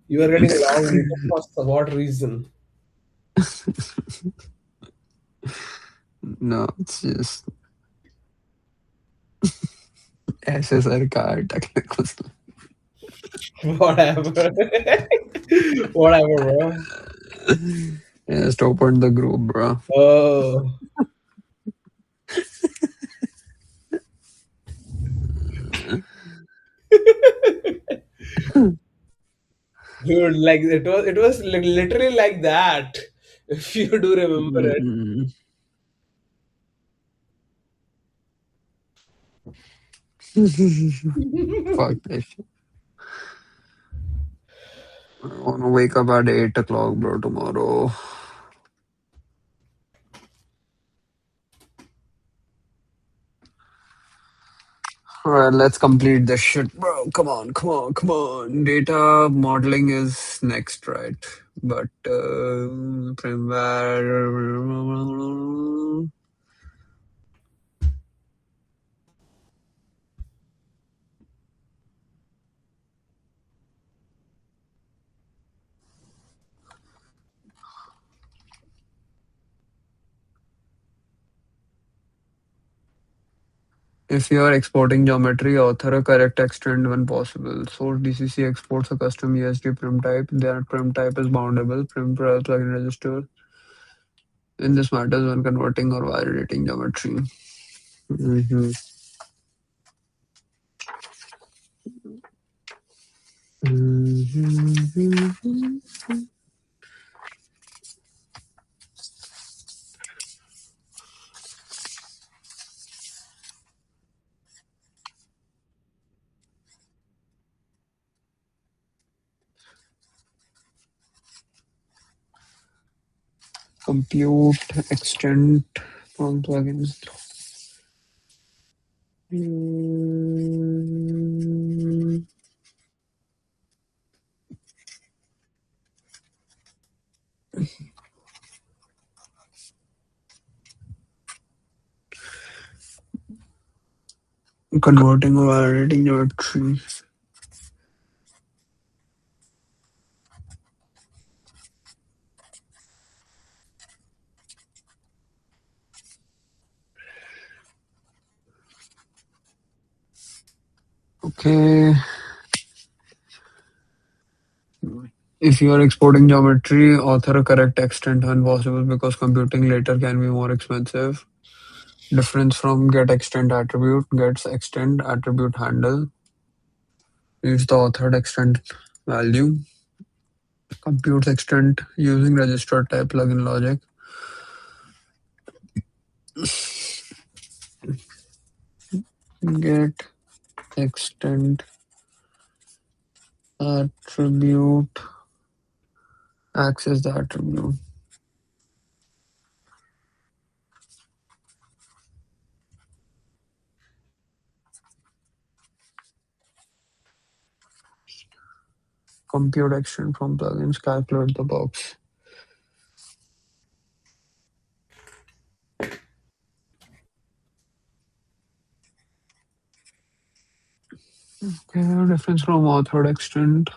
you are getting a long weekend for what reason? No, it's just SSR card technical. Whatever. Whatever, bro. Just open the group, bro. Oh, dude, like it was like literally like that. If you do remember it. Mm. Fuck this shit. I wanna wake up at 8 o'clock, bro, tomorrow. Alright, let's complete this shit, bro. Come on, come on, come on. Data modeling is next, right? But firmware. If you are exporting geometry, author a correct extend when possible. Source DCC exports a custom USD prim type. Their prim type is boundable. Prim plugin register. In this matters when converting or validating geometry. Mhm. Compute extend from plugins. Converting or validating geometry. Okay. If you are exporting geometry, author a correct extent when possible because computing later can be more expensive. Difference from get extent attribute, gets extent attribute handle, reads the authored extent value, computes extent using register type plugin logic, get extent attribute, access the attribute. Compute extent from plugins, calculate the box. Okay, difference from authored extent.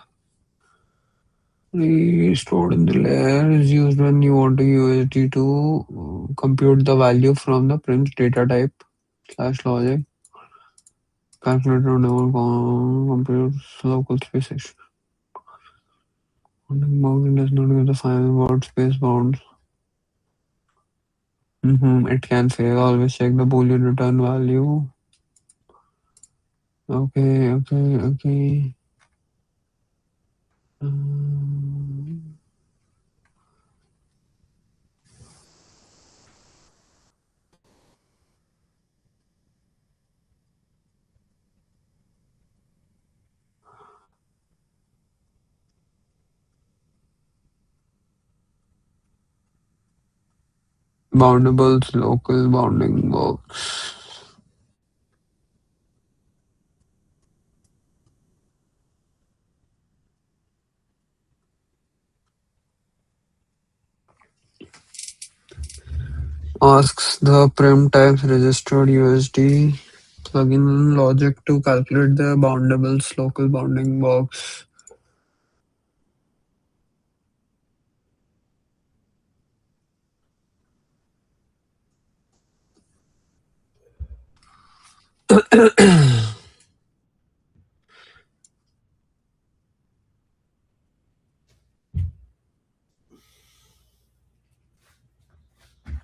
Stored in the layer is used when you want to USD to compute the value from the prim's data type slash logic. Calculator never computes local space. Mountain does not give the final word space bounds. It can fail. Always check the boolean return value. Okay. Um, Boundables, local bounding works. Asks the prim types registered USD plugin logic to calculate the boundables local bounding box.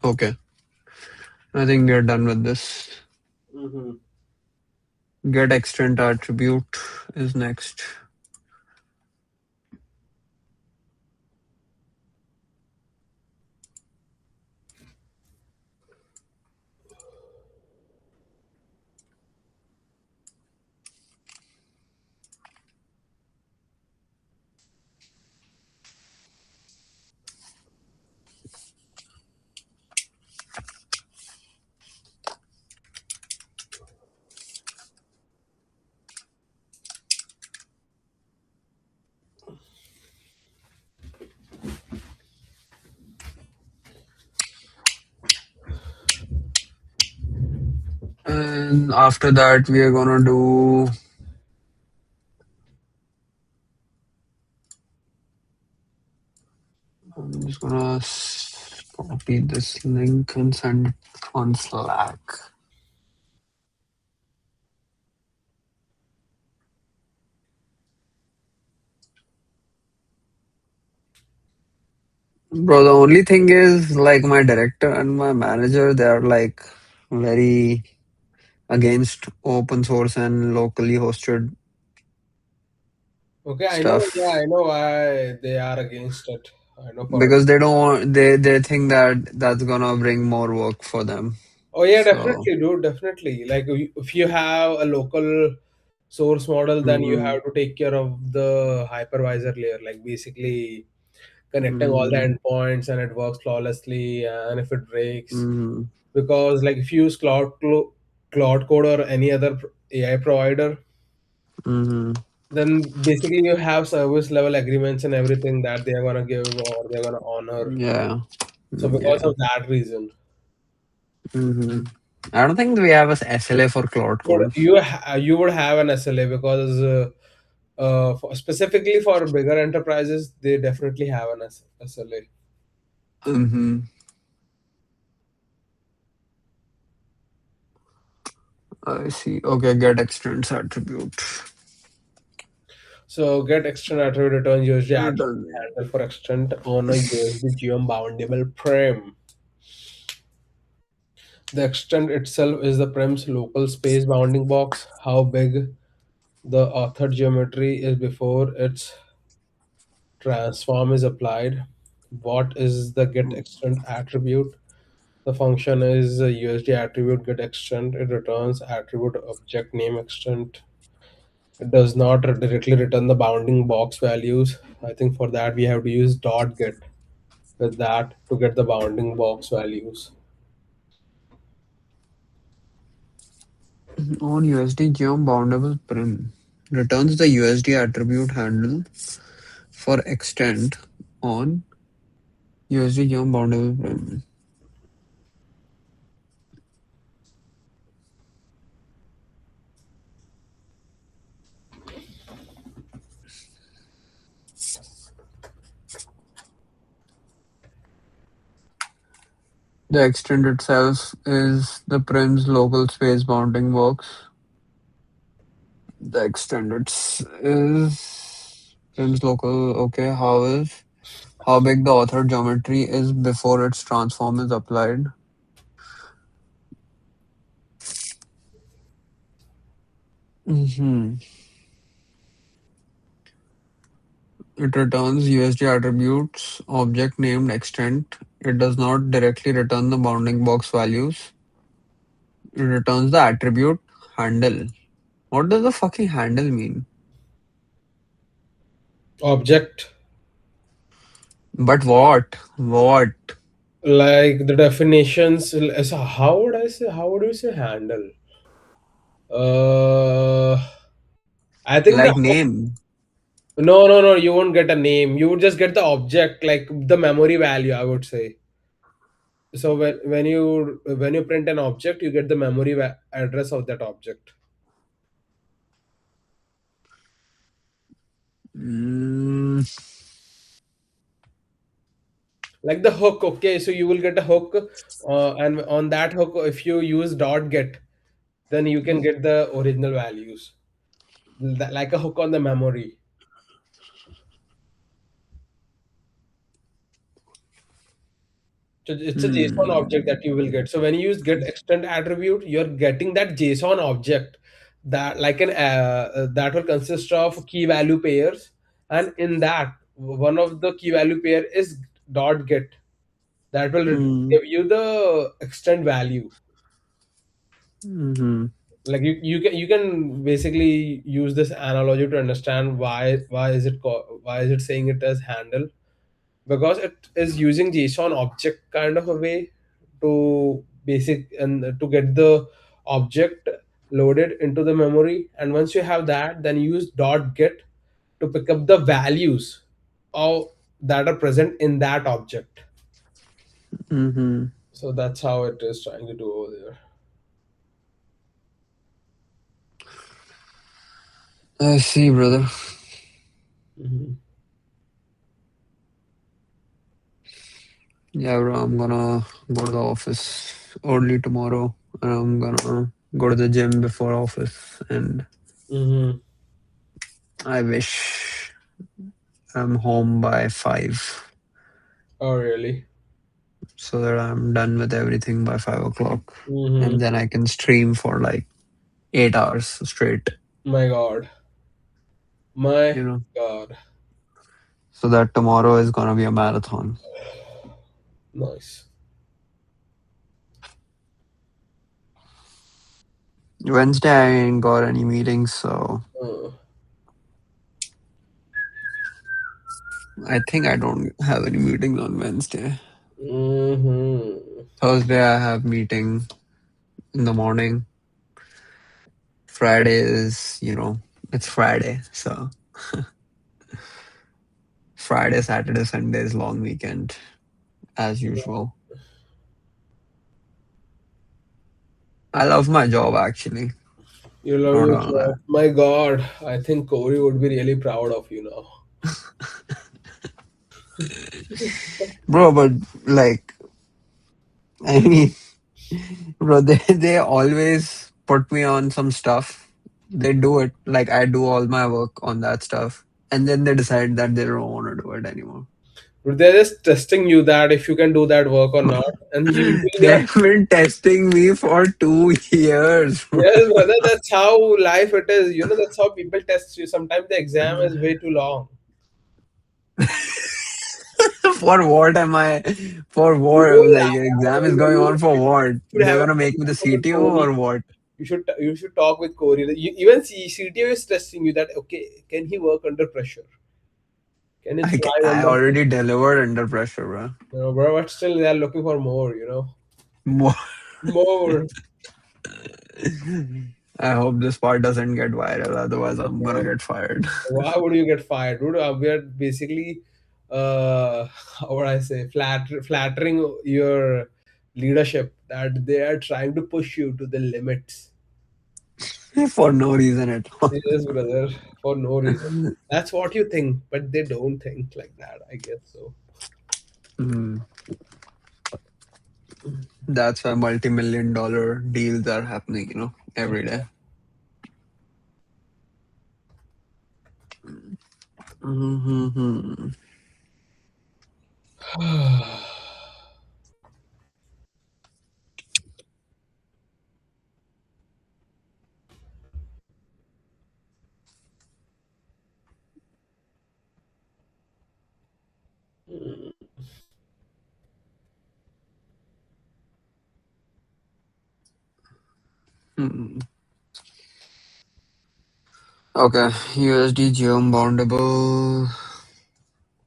Okay, I think we're done with this. Mm-hmm. Get extent attribute is next. And after that, we are gonna do. I'm just gonna copy this link and send it on Slack. Bro, the only thing is, like, my director and my manager, they are like very against open source and locally hosted Okay, I know. Yeah, stuff I know why they are against it. I know for it. because they don't want, they think that that's gonna bring more work for them. Oh yeah, So, definitely, dude. Definitely. Like if you have a local source model, then you mm, have to take care of the hypervisor layer, like basically connecting all the mm, endpoints and it works flawlessly. And if it breaks, mm, because like if you use Cloud Code or any other AI provider, mm. then basically you have service level agreements and everything that they are gonna give or they're gonna honor. Yeah. So because Yeah. of that reason, Hmm. I don't think we have a SLA for Cloud Code. you would have an SLA because specifically for bigger enterprises, they definitely have an SLA. Hmm. I see. Okay, get extends attribute. So get extend attribute return USD attribute Return. handle for extend on a USD geom boundable prim. The extend itself is the prim's local space bounding box. How big the author geometry is before its transform is applied. What is the get extend attribute? The function is a USD attribute get extend. It returns attribute object name extend. It does not directly return the bounding box values. I think for that we have to use dot get with that to get the bounding box values. On USD geom boundable prim. Returns the USD attribute handle for extend on USD geom boundable prim. The extend itself is the prim's local space bounding box. The extended is prim's local. Okay, how big the author geometry is before its transform is applied. Hmm. It returns USD attributes object named extent. It does not directly return the bounding box values. It returns the attribute handle. What does the fucking handle mean? Object, But what? What? like the definitions. So how would I say? How would you say handle? Uh, I think the Like name. no. You won't get a name. You would just get the object, like the memory value. I would say. So when you print an object, you get the memory address of that object. Mm, Like the hook. Okay, so you will get a hook, and on that hook, if you use dot get, then you can get the original values, like a hook on the memory. So it's a JSON object mm, that you will get. So when you use get extend attribute, you're getting that JSON object that like an that will consist of key value pairs, and in that one of the key value pair is dot get that will mm, give you the extend value. mhm, Like you can basically use this analogy to understand why is it saying it as handle, because it is using JSON object kind of a way to basic and to get the object loaded into the memory, and once you have that, then use dot get to pick up the values of that are present in that object. mhm. So that's how it is trying to do over there. I see, brother. Mhm. Yeah, bro. I'm gonna go to the office early tomorrow, and I'm gonna go to the gym before office. And Mm-hmm. I wish I'm home by 5, Oh, really? so that I'm done with everything by 5 o'clock, Mm-hmm. and then I can stream for like 8 hours straight. My God. My You know, God. so that tomorrow is gonna be a marathon. Nice. Wednesday I ain't got any meetings, so Uh, I think I don't have any meetings on Wednesday. mm-hmm. Thursday I have meeting in the morning. Friday is, It's Friday, so Friday, Saturday, Sunday is long weekend as usual. I love my job actually. You love Not your gonna lie. job. My God, I think Corey would be really proud of you now. Bro, but like I mean, bro, they always put me on some stuff. They do it like I do all my work on that stuff, and then they decide that they don't want to do it anymore. But they're just testing you that if you can do that work or not. And usually they are, They've been testing me for 2 years, bro. yes, brother, that's how life it is. You know, that's how people test you. Sometimes the exam is way too long. For what am I? For You what? don't Like laugh. exam is going on for what? You should They're have a gonna make me the conversation with CTO or Corey. what? You should talk with Corey. Even CTO is testing you that okay, can he work under pressure? Can he thrive I under already pressure? delivered under pressure, bro. No, bro, but still they are looking for more. You know, More. more. I hope this part doesn't get viral, otherwise I'm gonna Okay. get fired. Why would you get fired, dude? We are basically, how would I say, flattering your leadership that they are trying to push you to the limits. For no reason at all. Yes, brother, for no reason. That's what you think, but they don't think like that. I guess so. Hmm. That's why multi-million dollar deals are happening, every day. Mm-hmm. Okay, USD geom bondable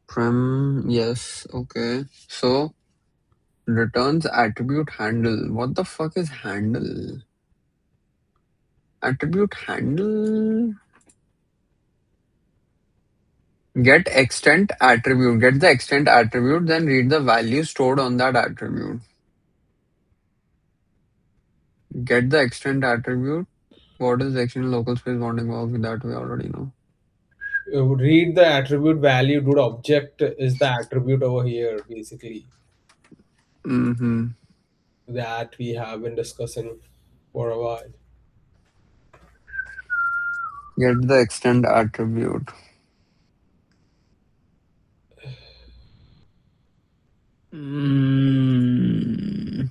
prim, yes, okay. So returns attribute handle. What the fuck is handle? Attribute handle. Get extent attribute. Get the extent attribute, then read the value stored on that attribute. Get the extent attribute. What is the extent local space bonding work? That we already know. You would read the attribute value, dude. Object is the attribute over here, basically, Mm-hmm. that we have been discussing for a while. Get the extent attribute. Mm.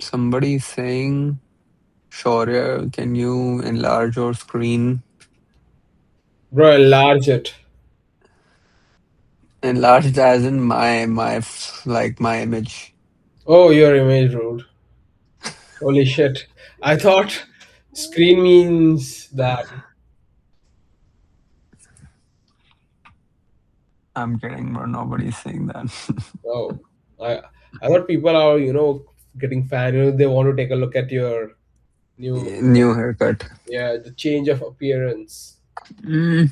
Somebody is saying, Shaurya, can you enlarge your screen? Bro, enlarge it. Enlarged as in like my image. Oh, your image, rude. Holy shit. I thought screen means that. I'm kidding, bro. Nobody's saying that. Oh, I I thought people are, getting fan. They want to take a look at your new, New haircut. yeah, the change of appearance. Mm,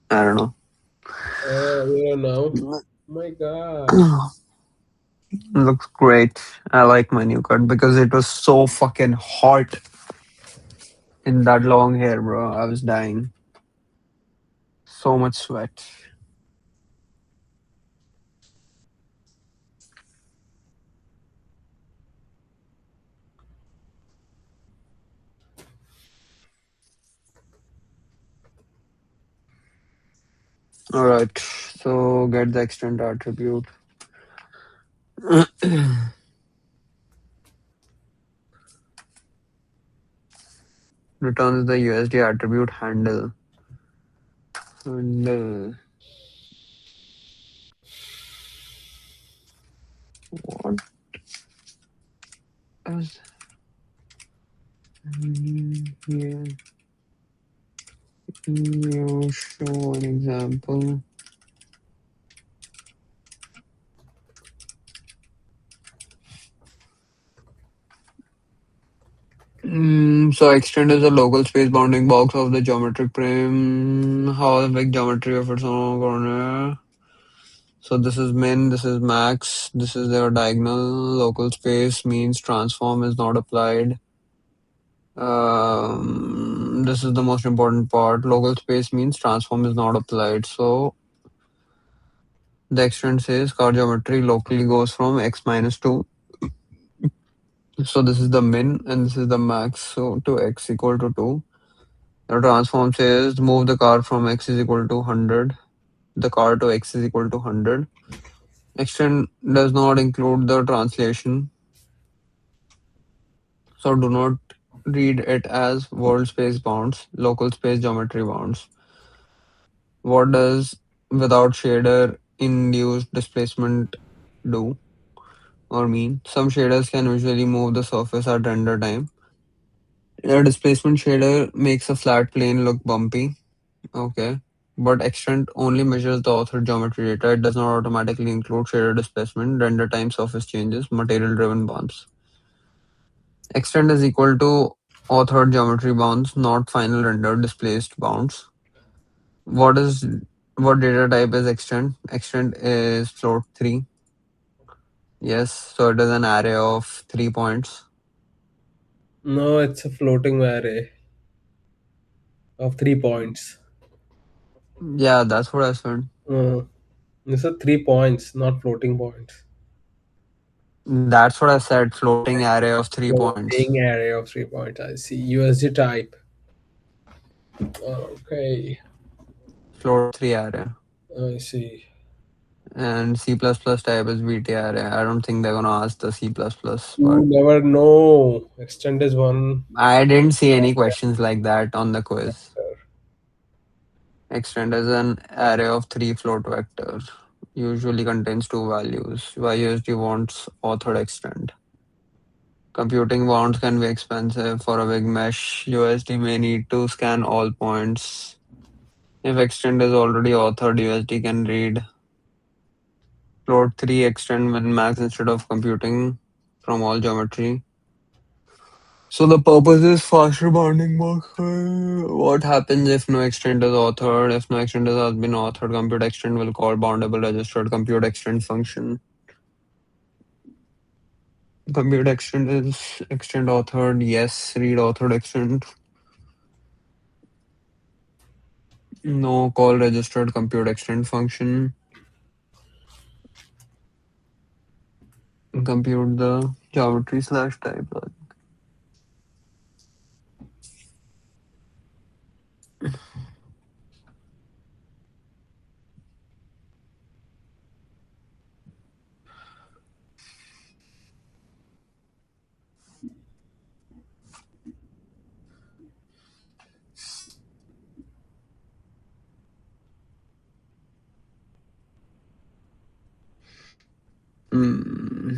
I don't You don't know. know. My God. Looks great. I like my new cut because it was so fucking hot in that long hair, bro. I was dying. So much sweat. All right. So get the extent attribute. Returns the USD attribute handle. Handle. What is here? Can you show an example? So extent is a local space bounding box of the geometric frame. How the big geometry of its own corner. So this is min, this is max, this is their diagonal. Local space means transform is not applied. This is the most important part. Local space means transform is not applied. So the extent says car geometry locally goes from x minus 2. So this is the min and this is the max. So to x equal to 2. The transform says move the car from x is equal to 100. The car to x is equal to 100. Extent does not include the translation. So do not read it as world space bounds, local space geometry bounds. What does without shader induced displacement do or mean? Some shaders can visually move the surface at render time. A displacement shader makes a flat plane look bumpy. Okay. But extent only measures the authored geometry data. It does not automatically include shader displacement, render time, surface changes, material driven bounds. Extent is equal to authored geometry bounds, not final render displaced bounds. What is what data type is extent? Extent is float 3. Yes, so it is an array of 3 points. No, it's a floating array of 3 points. Yeah, that's what I said. Uh, it's a 3 points, not floating points. That's what I said. Floating array of 3 points. Floating array of 3 points. I see. USD type. Okay, Float 3 array. I see. And C++ type is VT array. I don't think they're gonna ask the C++, You but never know. Extend is one I didn't see any questions like that on the quiz. factor. Extend is an array of 3 float vectors. Usually contains 2 values. YUSD wants authored extend. Computing bonds can be expensive for a big mesh. USD may need to scan all points. If extend is already authored, USD can read float 3 extend min max instead of computing from all geometry. So the purpose is faster bounding box. What happens if no extend is authored? If no extend has been authored, compute extend will call boundable registered compute extend function. Compute extend is extend authored. Yes, read authored extend. No call registered compute extend function. Compute the geometry slash type. Hmm.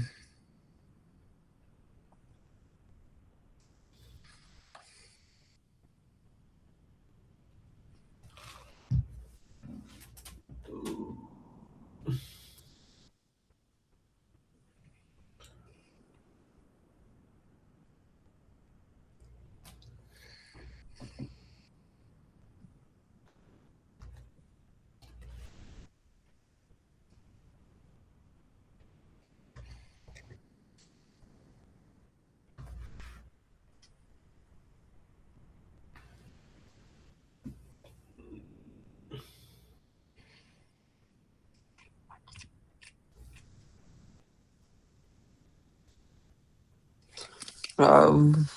Um,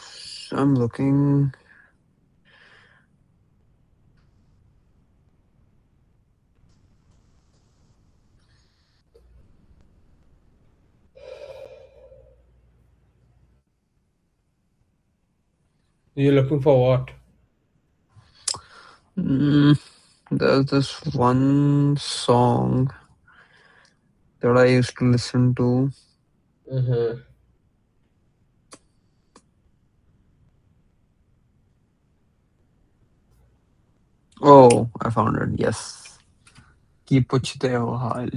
I'm looking. You're looking for what? Mm, there's this one song that I used to listen to. Uh-huh. Oh, I found it. Yes. Ki puchte ho hal.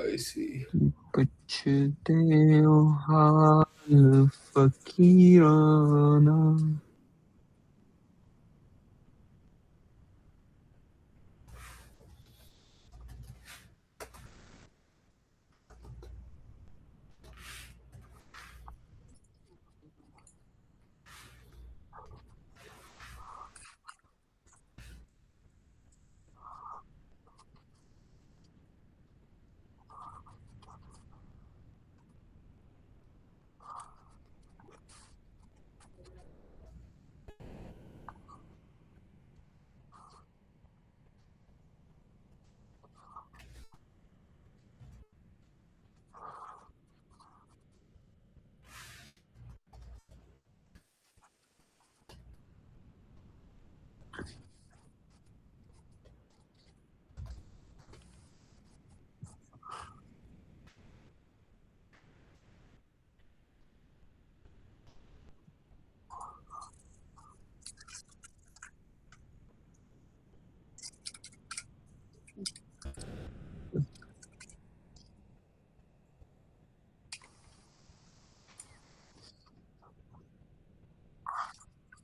I see. पूछते हो हाल Fakirana.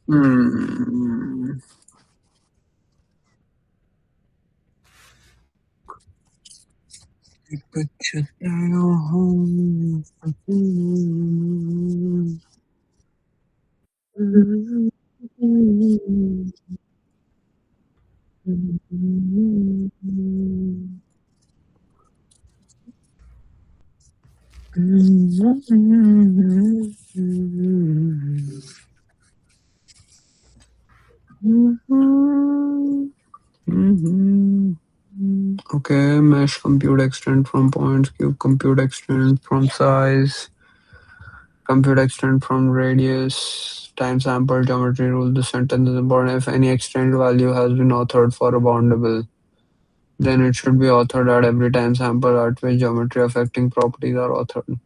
Hmm. पूछते हो हाल Fakirana. Okay, mesh compute extend from points, cube compute extend from size, compute extend from radius, time sample, geometry rule. The sentence is important. If any extend value has been authored for a boundable, then it should be authored at every time sample at which geometry affecting properties are authored.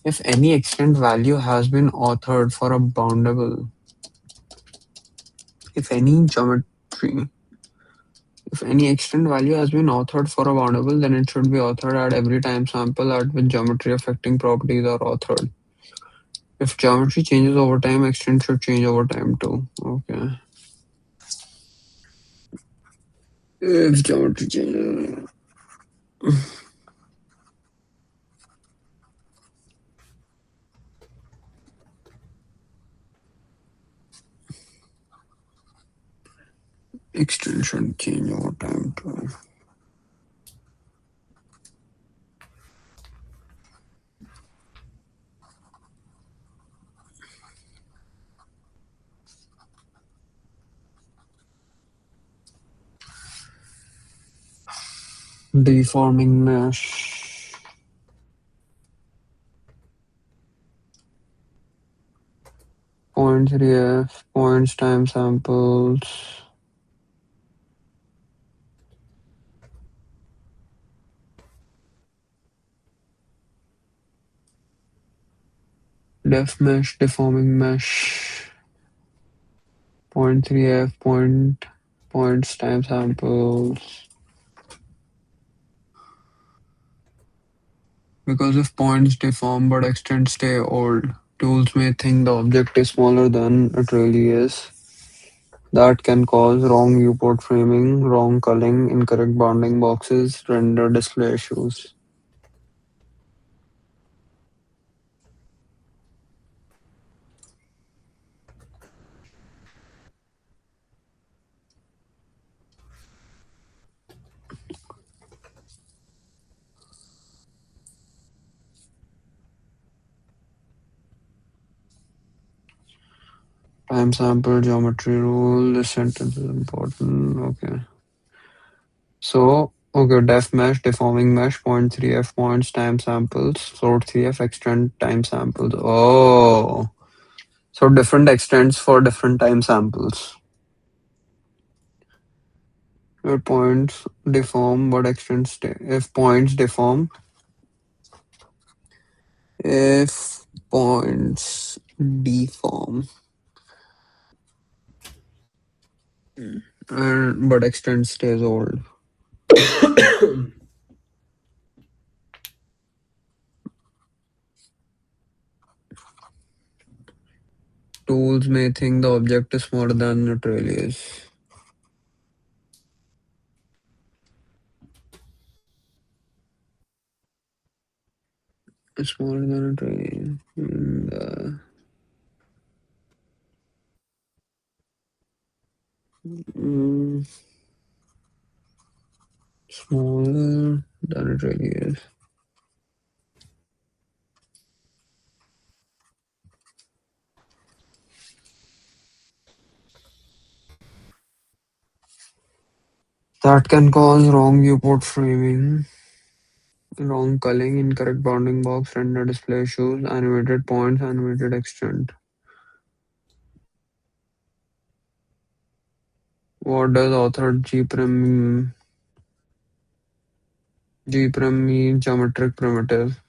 If any extend value has been authored for a boundable, if any geometry if any extent value has been authored for a boundable, then it should be authored at every time sample at which geometry affecting properties are authored. If geometry changes over time, extent should change over time too. Okay. If geometry changes, extent should change over time too. Deforming mesh. Points ref, points time samples. Def mesh, deforming mesh. Point 3f, points time samples. Because if points deform but extents stay old, tools may think the object is smaller than it really is. That can cause wrong viewport framing, wrong culling, incorrect bounding boxes, render display issues. Time sample geometry rule. This sentence is important. Okay. So, okay, def mesh, deforming mesh, point 3f points, time samples, float 3f extend time samples. Oh, so different extents for different time samples. If points deform but extends stay. If points deform and but extend stays old. tools may think the object is smaller than it really is. It's smaller than it really is. Mm, smaller than it really is. That can cause wrong viewport framing, wrong culling, incorrect bounding box, render display issues, animated points, animated extent. What does author G-prim mean? G-prim means geometric primitive.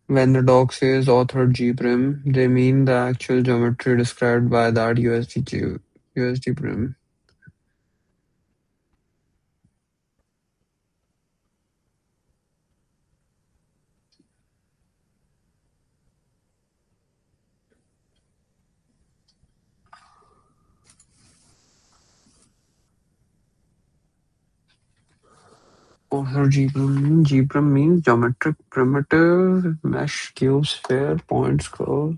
When the doc says author G-prim, they mean the actual geometry described by that USD prim. Author G-prim means geometric primitive, mesh, cube, sphere, points, curve,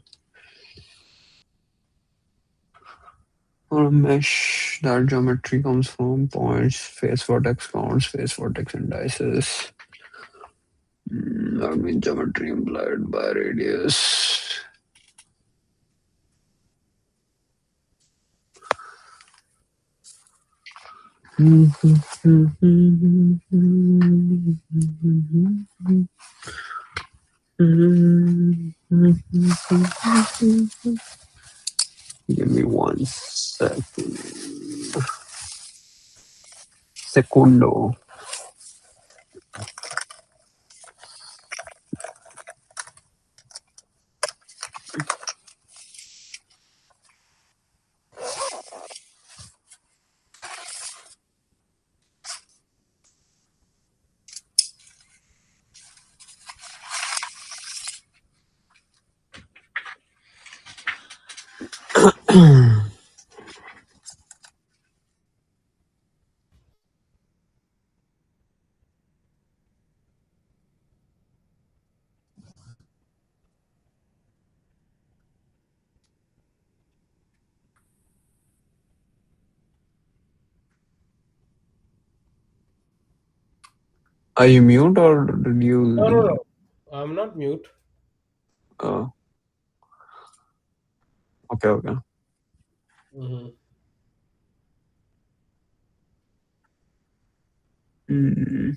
or a mesh that geometry comes from points, face vertex counts, face vertex indices. That means geometry implied by radius. Give me 1 second. Secundo. Are you mute or did you No, no, leave? no. I'm not mute. Oh, okay, okay. Mm-hmm. Mm.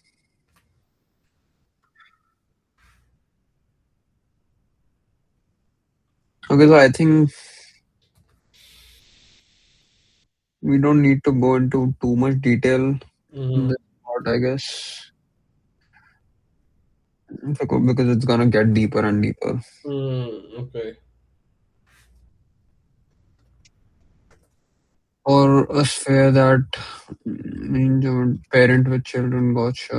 Okay, so I think we don't need to go into too much detail in Mm-hmm. this part, I guess, because it's gonna get deeper and deeper. Okay. Or a sphere that means a parent with children, gotcha.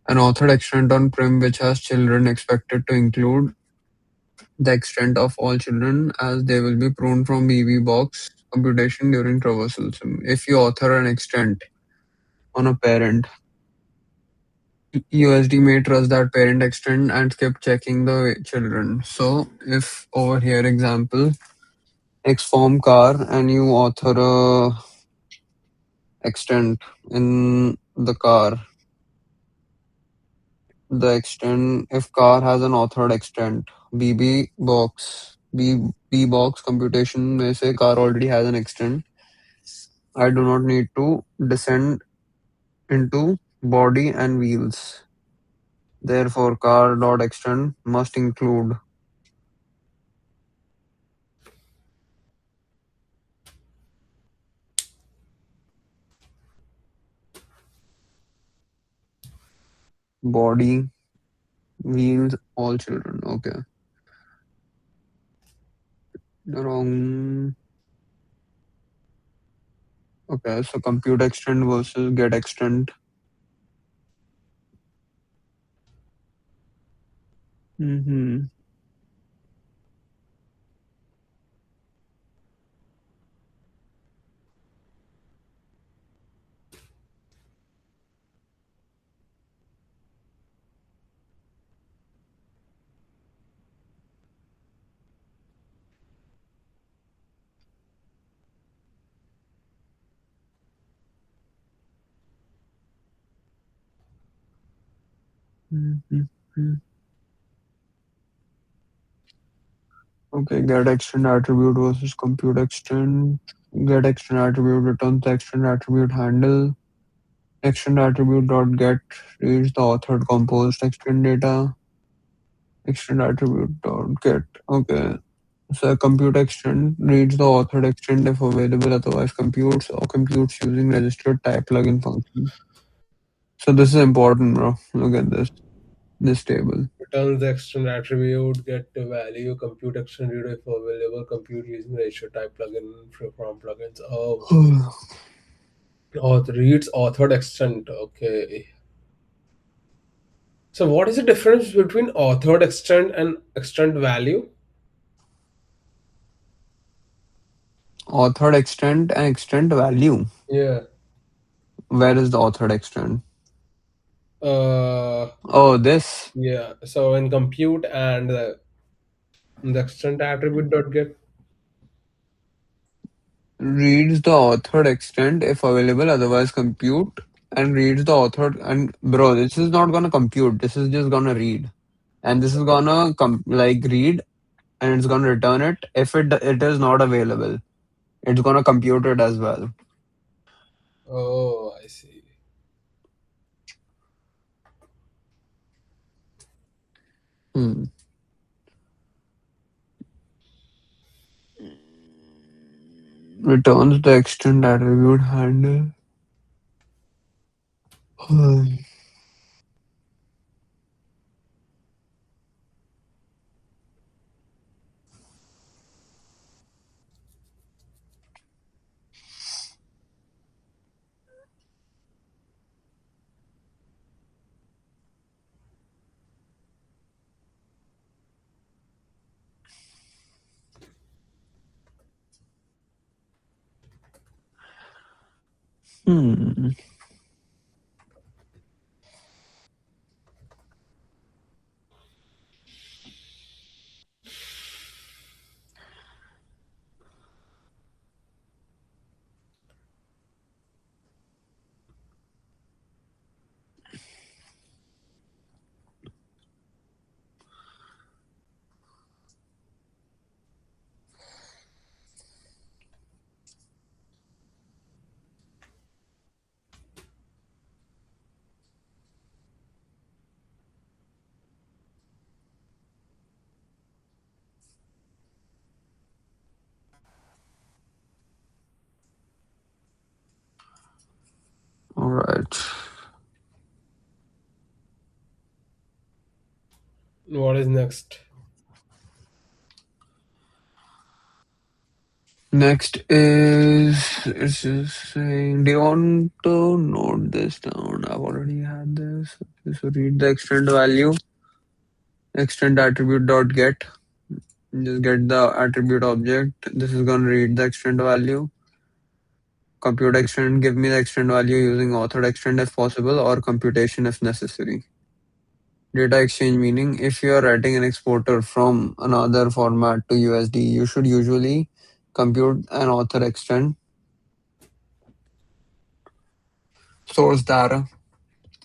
An authored extent on prim which has children expected to include the extent of all children as they will be prone from BB box computation during traversal. So if you author an extent on a parent, USD may trust that parent extent and skip checking the children. So if over here example X form car and you author a extent in the car, the extent if car has an authored extent B box computation may say car already has an extent. I do not need to descend into body and wheels. Therefore, car dot extend must include body, wheels, all children. Okay, wrong. Okay, so compute extend versus get extend. Mm-hmm. Mm-hmm. Okay, get extend attribute versus compute extend. Get extend attribute returns the extend attribute handle. Extend attribute dot get reads the authored composed extend data. Extend attribute dot get. Okay. So compute extend reads the authored extend if available, otherwise computes or computes using registered type plugin function. So this is important, bro. Look at this table. Returns the extend attribute, get the value, compute extend read if available, compute using ratio type plugin from plugins. Oh, author reads authored extend. Okay. So what is the difference between authored extend and extend value? Authored extend and extend value. Yeah. Where is the authored extend? Uh, Oh, this yeah. So in compute and the extend attribute dot get. reads the authored extent if available, otherwise compute, and reads the authored. And bro, this is not gonna compute. This is just gonna read, and this is gonna like read, and it's gonna return it. If it is not available, it's gonna compute it as well. Oh, I see. Hmm. Returns the extent attribute handle. Hmm. All right. What is next? Next is it's just saying, do you want to note this down? I've already had this. Okay, so read the extend value, extend attribute dot get. Just get the attribute object. This is gonna read the extend value. Compute extend, give me the extend value using authored extend if possible, or computation if necessary. Data exchange meaning if you are writing an exporter from another format to USD, you should usually compute an author extend, source data,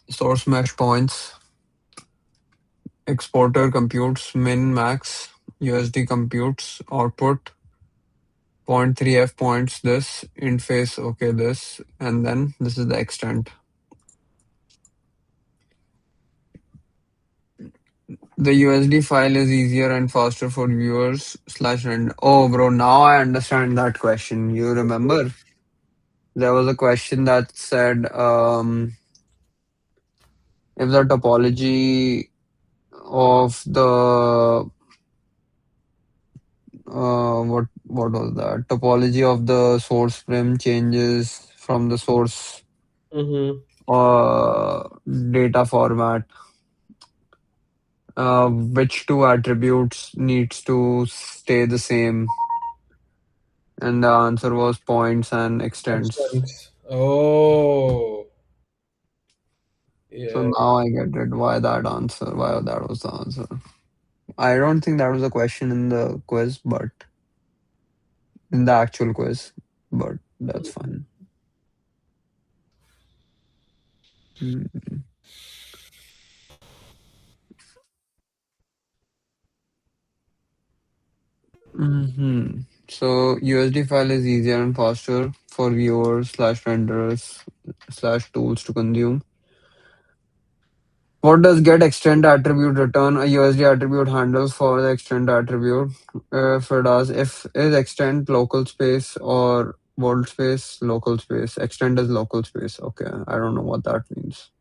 source mesh points, exporter computes min max, USD computes output, point 3f points this, interface okay this, and then this is the extent. The USD file is easier and faster for viewers slash render. Oh, bro, now I understand that question. You remember there was a question that said if the topology of the what was that topology of the source frame changes from the source Mm-hmm. uh, data format. Which two attributes needs to stay the same? And the answer was points and extents. Extents. Oh, So yeah. now I get it. Why that answer? Why that was the answer? I don't think that was a question in the quiz, but in the actual quiz, but that's fine. Mm-hmm. So USD file is easier and faster for viewers slash renderers slash tools to consume. What does get extend attribute return? A USD attribute handles for the extend attribute. If it does, if is extend local space or world space, local space. Extend is local space. Okay, I don't know what that means.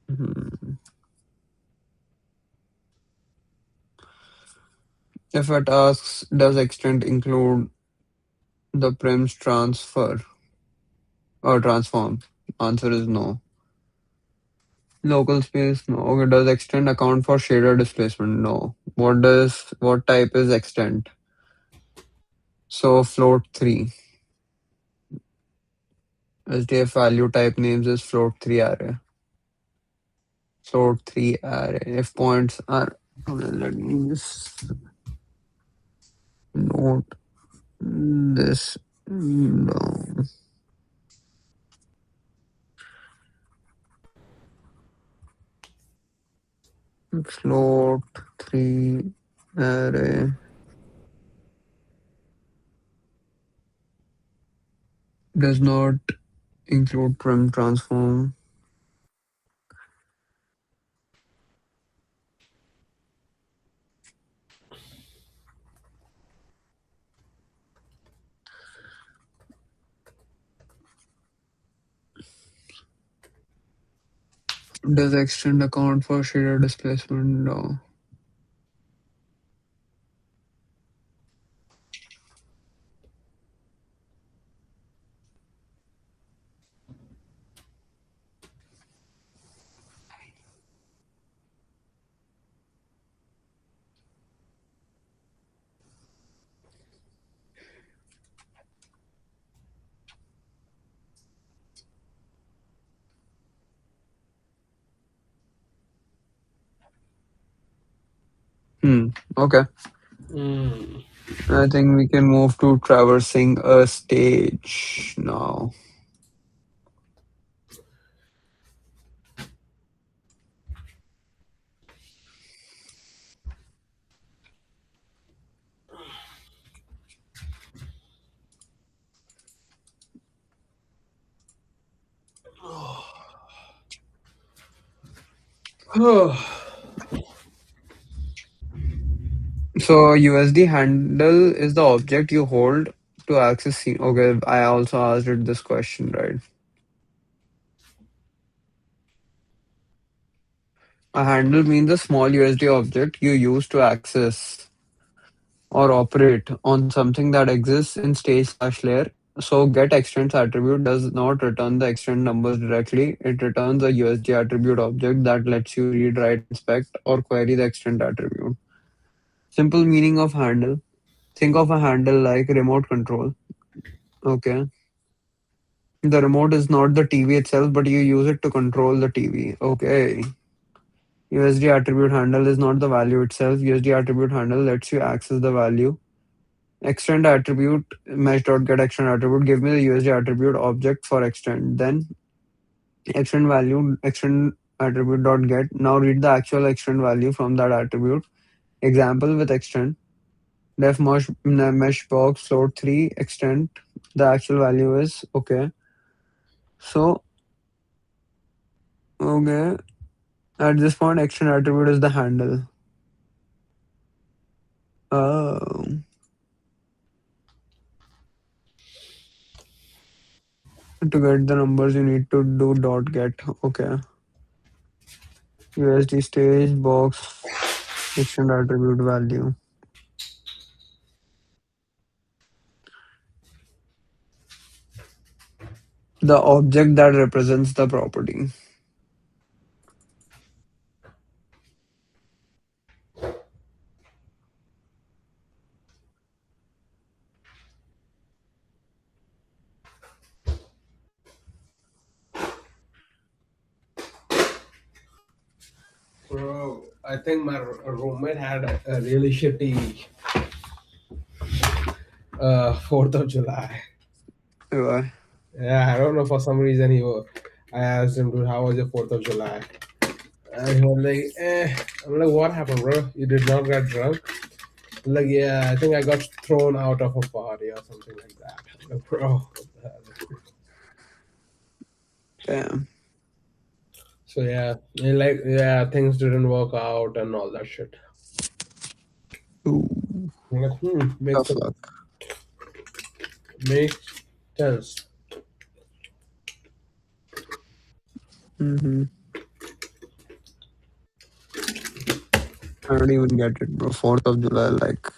Hmm. If it asks, does extend include the prims transfer or transform? Answer is no. Local space, no. Okay, does extend account for shader displacement? No. What type is extend? So float 3. SDF value type names is float 3 array. Float 3 array. If points are, okay, let me just note this down. Float 3 array does not include trim transform. Does extend account for shader displacement? No. Okay. Hmm. I think we can move to traversing a stage now. So USD handle is the object you hold to access scene. Okay, I also asked it this question, right? A handle means a small USD object you use to access or operate on something that exists in stage slash layer. So get extends attribute does not return the extend numbers directly. It returns a USD attribute object that lets you read, write, inspect, or query the extend attribute. Simple meaning of handle. Think of a handle like remote control. Okay. The remote is not the TV itself, but you use it to control the TV. Okay. USD attribute handle is not the value itself. USD attribute handle lets you access the value. Extend attribute mesh.get extend attribute. Give me the USD attribute object for extend. Then extend value extend attribute dot get. Now read the actual extend value from that attribute. Example with extend. Def mesh box float 3 extend. The actual value is okay. So okay. At this point, extend attribute is the handle. Oh. To get the numbers, you need to do dot get. Okay. USD stage box extend attribute value. The object that represents the property. Bro, I think my roommate had a really shitty 4th of July. Why? Yeah, I don't know, for some reason I asked him, dude, how was your 4th of July? And he was like, I'm like, what happened, bro? You did not get drunk? Like, yeah, I think I got thrown out of a party or something like that. I'm like, bro, what the hell? Damn. So yeah, and like, yeah, things didn't work out and all that shit. Ooh, I'm like, makes tough sense. luck. Makes sense. Hmm. I don't even get it, bro. 4th of July, like,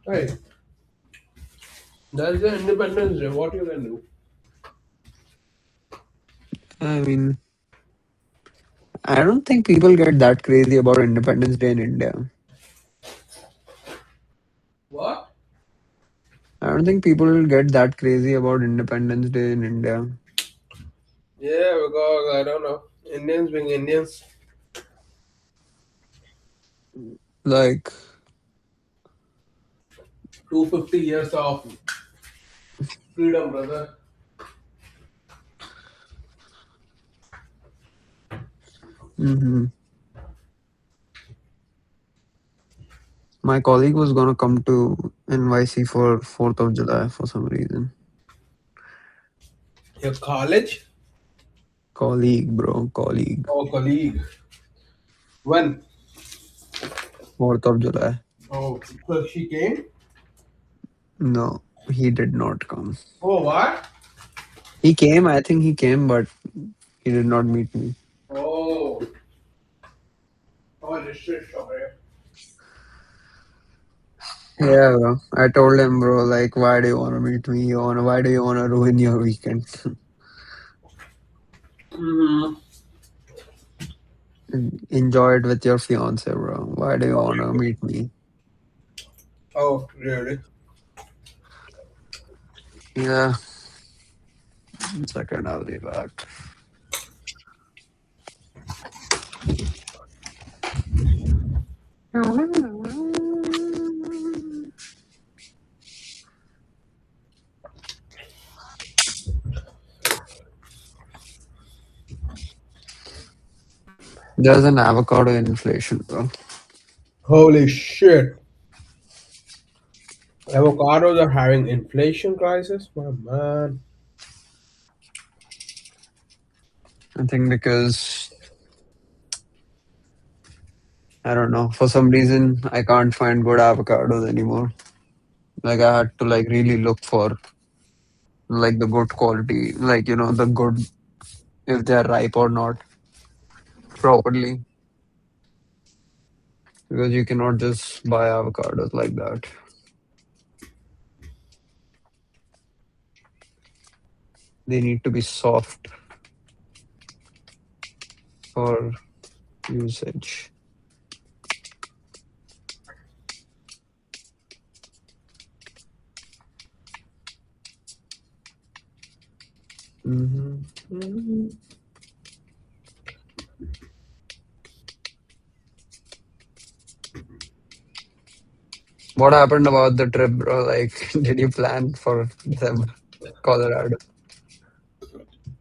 Hey, that's the Independence Day. What you can do? I mean, I don't think people get that crazy about Independence Day in India. What? I don't think people get that crazy about Independence Day in India. Yeah, because I don't know. Indians being Indians, Like, 250 years of freedom, brother. hmm my colleague was gonna come to NYC for 4th of July for some reason. Your college Colleague, bro, colleague. or colleague? When? 4th of July. Oh, so she came? No, he did not come. Oh, what? He came, I think he came, but he did not meet me. Oh, oh, this shit, sorry. Yeah, bro. I told him, bro, like, why do you want to meet me? Why do you want to ruin your weekend? Mm-hmm. Enjoy it with your fiance, bro. Why do you want to meet me? Oh, really? Yeah, 1 second, I'll be back. There's an avocado inflation, bro. Holy shit. Avocados are having inflation crisis? My man. I think because, I don't know, for some reason, I can't find good avocados anymore. Like, I had to, like, really look for, like, the good quality, like, the good, if they're ripe or not properly. Because you cannot just buy avocados like that. They need to be soft for usage. Mhm. Mhm. What happened about the trip, bro? Like, did you plan for them, Colorado?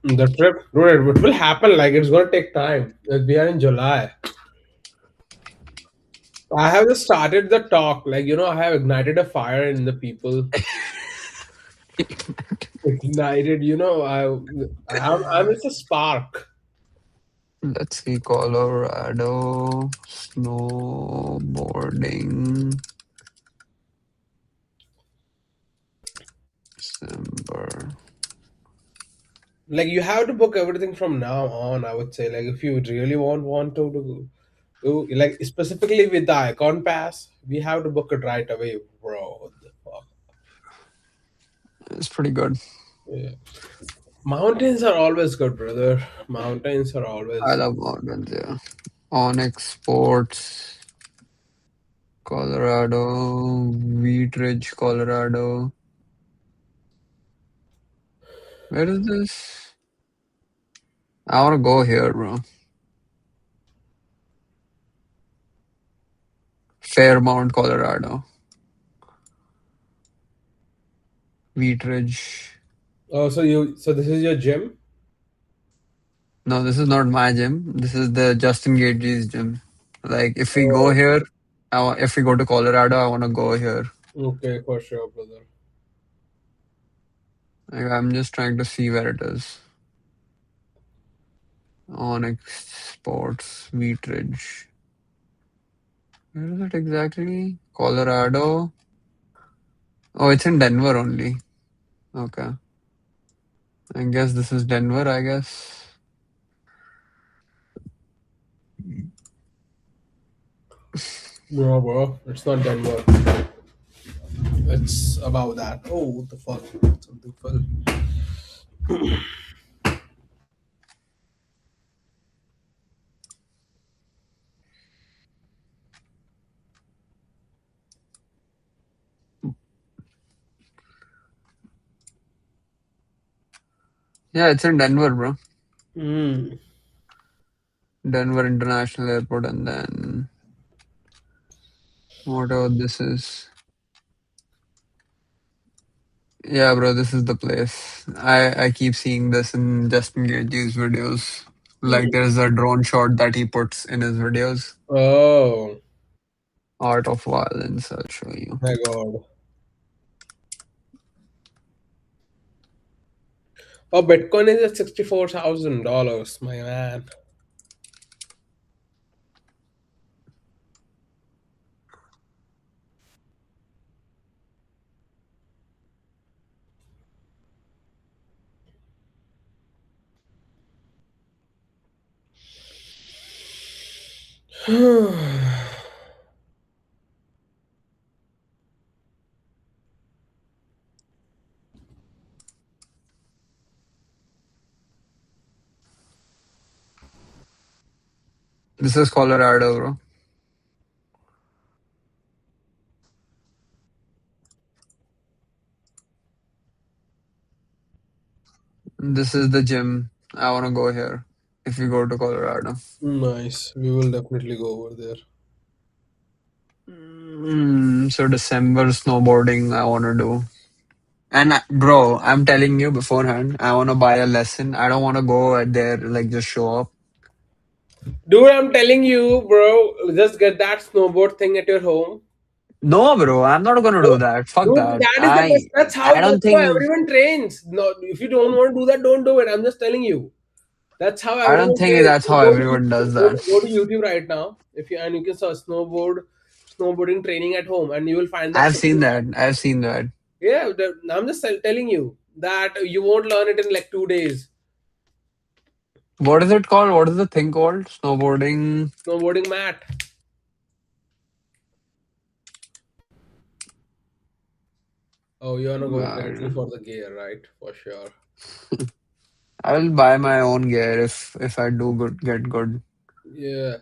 The trip, dude, it will happen. Like, it's gonna take time. Like, we are in July. I have just started the talk. Like, I have ignited a fire in the people. Ignited, I'm just a spark. Let's see, Colorado snowboarding December. Like, you have to book everything from now on, I would say. Like, if you really want to like, specifically with the icon pass, we have to book it right away, bro. What the fuck? It's pretty good. Yeah. Mountains are always good, brother. Mountains are I always. love mountains, yeah. Onyx Sports, Colorado, Wheat Ridge, Colorado. Where is this? I wanna go here, bro. Fairmount, Colorado. Wheat Ridge. Oh, so this is your gym? No, this is not my gym. This is the Justin Gaethje's gym. Like, if we go Oh, here, if we go to Colorado, I wanna go here. okay, for sure, brother. Like, I'm just trying to see where it is. Onyx Sports, Wheat Ridge. Where is it exactly? Colorado. Oh, it's in Denver only. Okay. I guess this is Denver, I guess. No, bro, it's not Denver. It's about that. Oh, what the fuck? Something fell. Yeah, it's in Denver, bro. Hmm. Denver International Airport, and then whatever this is. Yeah, bro, this is the place. I keep seeing this in Justin Gaethje's videos. Like, Hmm. there's a drone shot that he puts in his videos. Oh Art of Violence, I'll show you. my god. Oh, Bitcoin is at $64,000, my man. This is Colorado, bro. This is the gym. I want to go here if we go to Colorado. Nice. We will definitely go over there. So December snowboarding I want to do. And bro, I'm telling you beforehand, I want to buy a lesson. I don't want to go out there like just show up. Dude, I'm telling you, bro, just get that snowboard thing at your home. No, bro, I'm not gonna do that. Fuck Dude, that. that is the best. I I don't That's how think everyone trains. No, if you don't want to do that, don't do it. I'm just telling you. That's how I don't everyone think trains. that's how Go to everyone YouTube, does that. go to YouTube right now. If you and you can search snowboarding training at home, and you will find that I've seen shit. that. I've seen that. Yeah, I'm just telling you that you won't learn it in like 2 days. What is it called? What is the thing called? Snowboarding. Snowboarding mat. Oh, you wanna go directly uh, for the gear, right? For sure. I will buy my own gear if I do good get good. Yeah.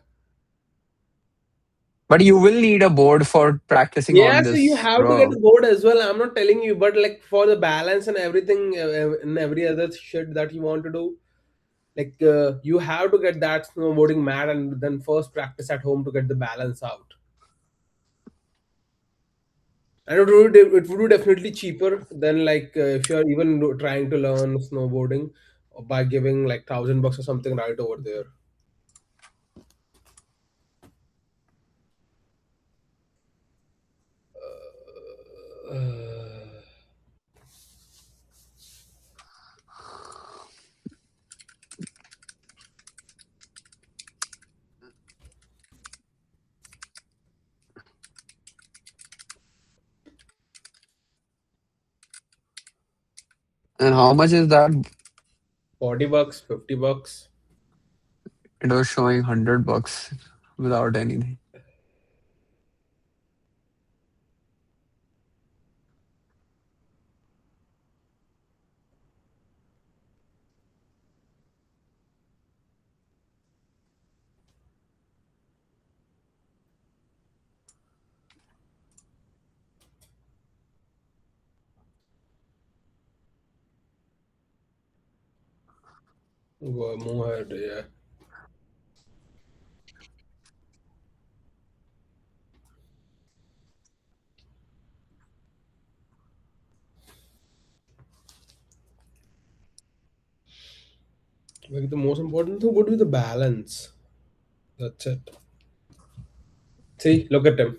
But you will need a board for practicing Yeah, on so you this, have to get bro. the board as well. I'm not telling you, but like for the balance and everything and every other shit that you want to do, like you have to get that snowboarding mat and then first practice at home to get the balance out. And it would be definitely cheaper than like if you're even trying to learn snowboarding by giving like $1,000 or something right over there. Uh, And how much is that? $40, $50. It was showing $100 without anything. Go move ahead. Yeah. Like the most important thing would be the balance. That's it. See, look at him.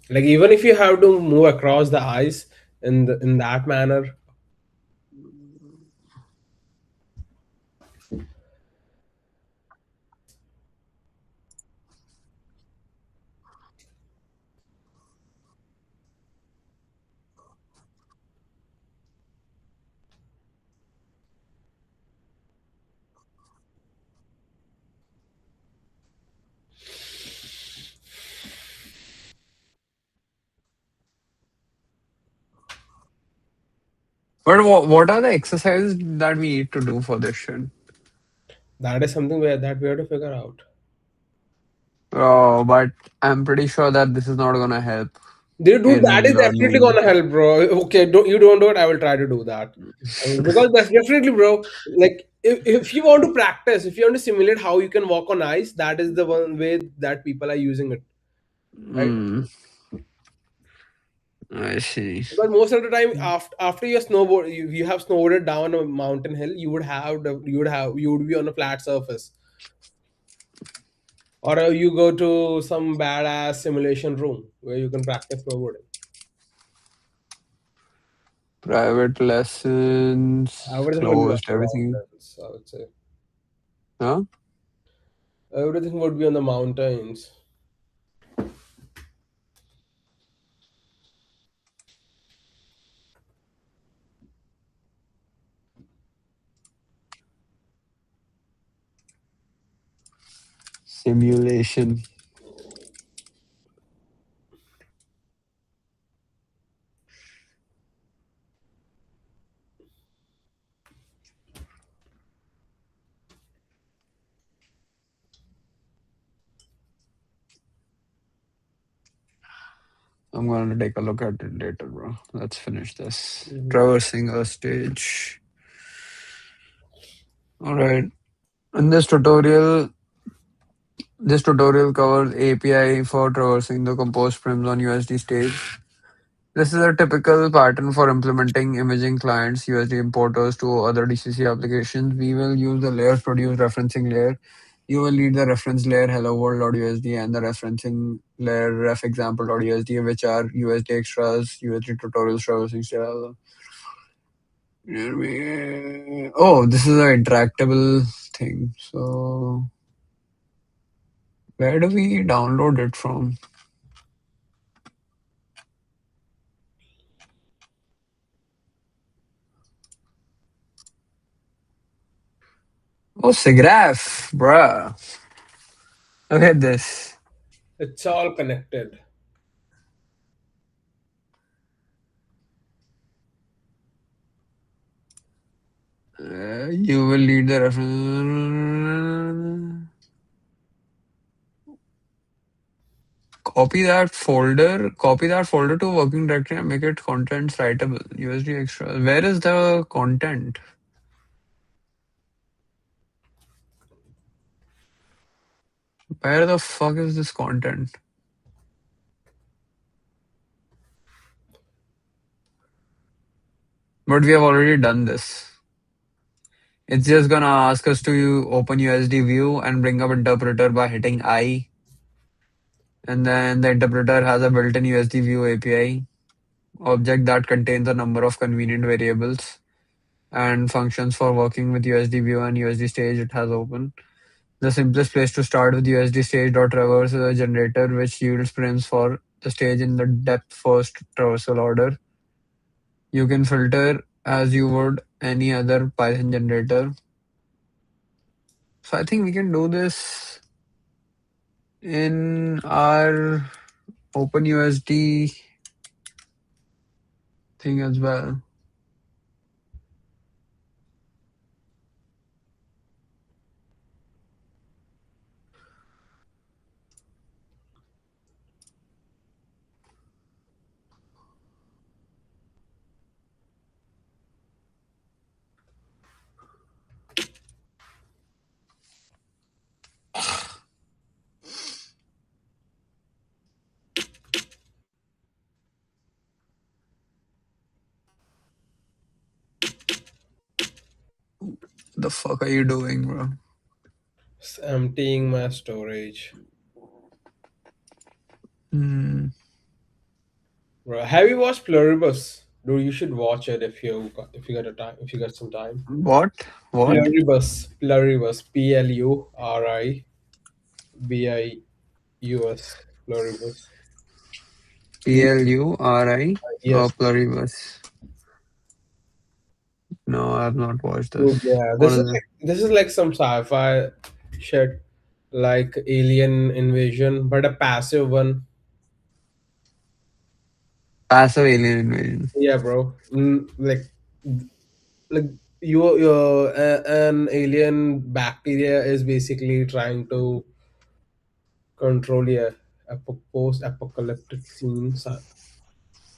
Like even if you have to move across the ice in that manner, But what are the exercises that we need to do for this shit? that is something where that we have to figure out. Oh, but I'm pretty sure that this is not gonna help Dude, that in is definitely learning. gonna help, bro. Okay, don't do it. I will try to do that. Because that's definitely, bro. Like if you want to practice, if you want to simulate how you can walk on ice, that is the one way that people are using it, right? Hmm. I see. Because most of the time, after you snowboard, you have snowboarded down a mountain hill, you would be on a flat surface, or you go to some badass simulation room where you can practice snowboarding. Private lessons Everything would be on closed. the Everything. mountains, I would say. Huh? Everything would be on the mountains. Simulation. I'm gonna take a look at it later, bro. Let's finish this. Mhm. Traversing a stage. All right. In this tutorial covers API for traversing the composed prims on USD stage. This is a typical pattern for implementing imaging clients, USD importers to other DCC applications. We will use the layers produced referencing layer. You will need the reference layer hello world.usd and the referencing layer ref example.usd, which are USD extras, USD tutorials traversing style. Oh, this is an interactable thing. So where do we download it from? Oh, SIGGRAPH, bruh. Look at this. It's all connected. You will need the reference. Copy that folder to working directory and make it contents writable. USD extra. Where is the content? Where the fuck is this content? But we have already done this. It's just gonna ask us to open USD view and bring up interpreter by hitting I. And then the interpreter has a built-in USD view API object that contains a number of convenient variables and functions for working with USD view and USD stage it has open. The simplest place to start with USD stage.traverse is a generator which yields prims for the stage in the depth first traversal order. You can filter as you would any other Python generator. So I think we can do this in our OpenUSD thing as well. The fuck are you doing, bro? Emptying my storage. Hmm. Bro, have you watched Pluribus? Dude, you should watch it if you got a time if you got some time. What? What? Pluribus, Pluribus, Pluribus. P Pluri or yes. pluribus? No, I have not watched Dude, this. yeah. What is it? This is like some sci-fi shit, like alien invasion, but a passive one. Passive alien invasion. Yeah, bro. Like an alien bacteria is basically trying to control, yeah, post-apocalyptic scenes.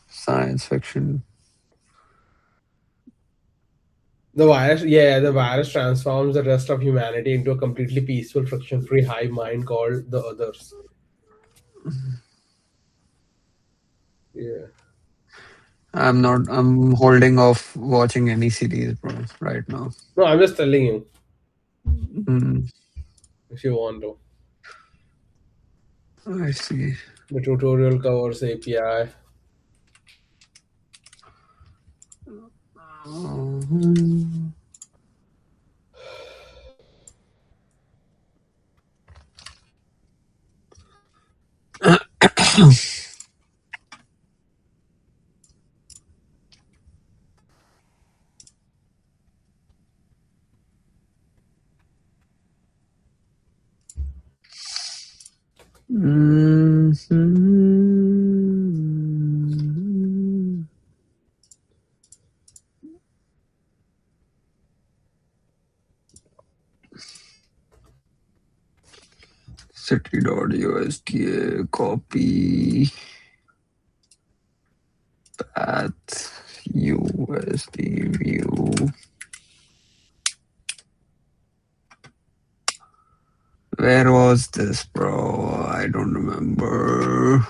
Science fiction. The virus transforms the rest of humanity into a completely peaceful, friction-free hive mind called the Others. Yeah. I'm holding off watching any series, bro, right now. No, I'm just telling you Hmm. if you want to. I see. The tutorial covers API. Mhm. Mhm. City.usda copy path USD view. Where was this, bro? I don't remember.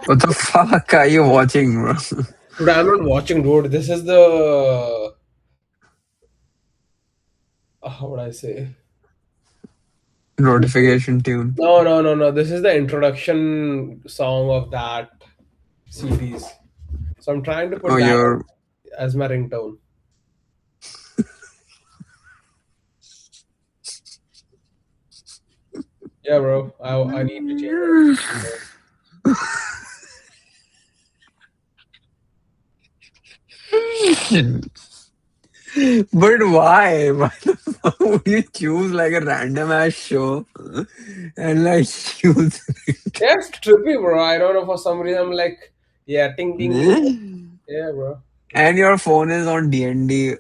What the fuck are you watching, bro? Dude, I'm not watching, dude. This is the how would I say? Notification tune. No. This is the introduction song of that series. So I'm trying to Oh, put that you're. as my ringtone. Yeah, bro. I need to change it. But why? Why the fuck would you choose like a random ass show and like use Yeah, it's trippy, bro. I don't know, for some reason I'm like, yeah, ting ting ting. it? Yeah, bro. And your phone is on DND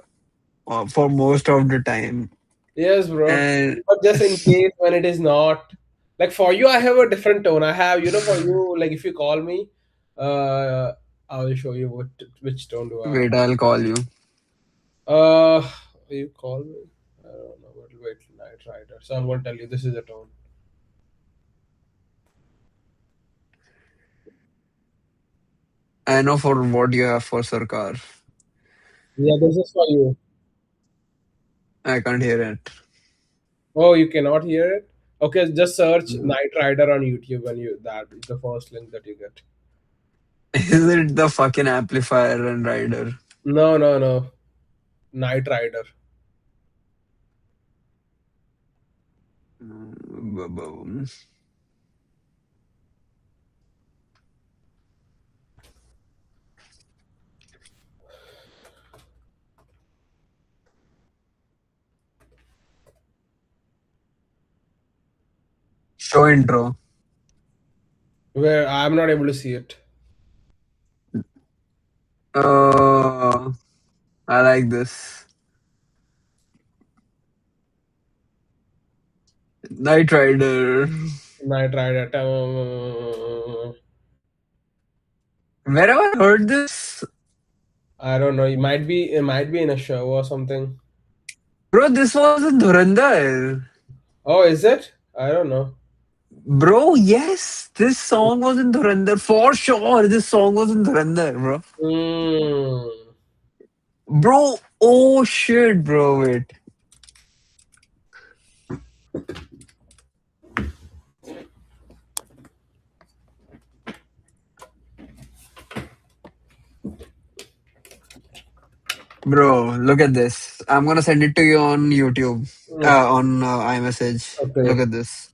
for most of the time. Yes, bro. And But just in case when it is not, like for you, I have a different tone. I have, for you, like if you call me, uh, I will show you which tone do I have. wait, I'll call you. Uh, you call me? I don't know. But wait, Night Rider. So I'm going to tell you this is the tone. I know for what you have for Sarkar. Yeah, this is for you. I can't hear it. Oh, you cannot hear it? Okay, just search Night Rider on YouTube and that is the first link that you get. Is it the fucking amplifier and rider? No. Night Rider. Boom. Show intro. Where I'm not able to see it. Oh, I like this. Knight Rider. Night Rider. Where have I heard this? I don't know. It might be in a show or something. Bro, this was in Dhurandhar. Oh, is it? I don't know. Bro, yes, this song was in Dhurandhar. For sure, this song was in Dhurandhar, bro. Hmm. Bro, oh shit, bro, wait. Bro, look at this. I'm gonna send it to you on YouTube, on iMessage. Look Okay. at this.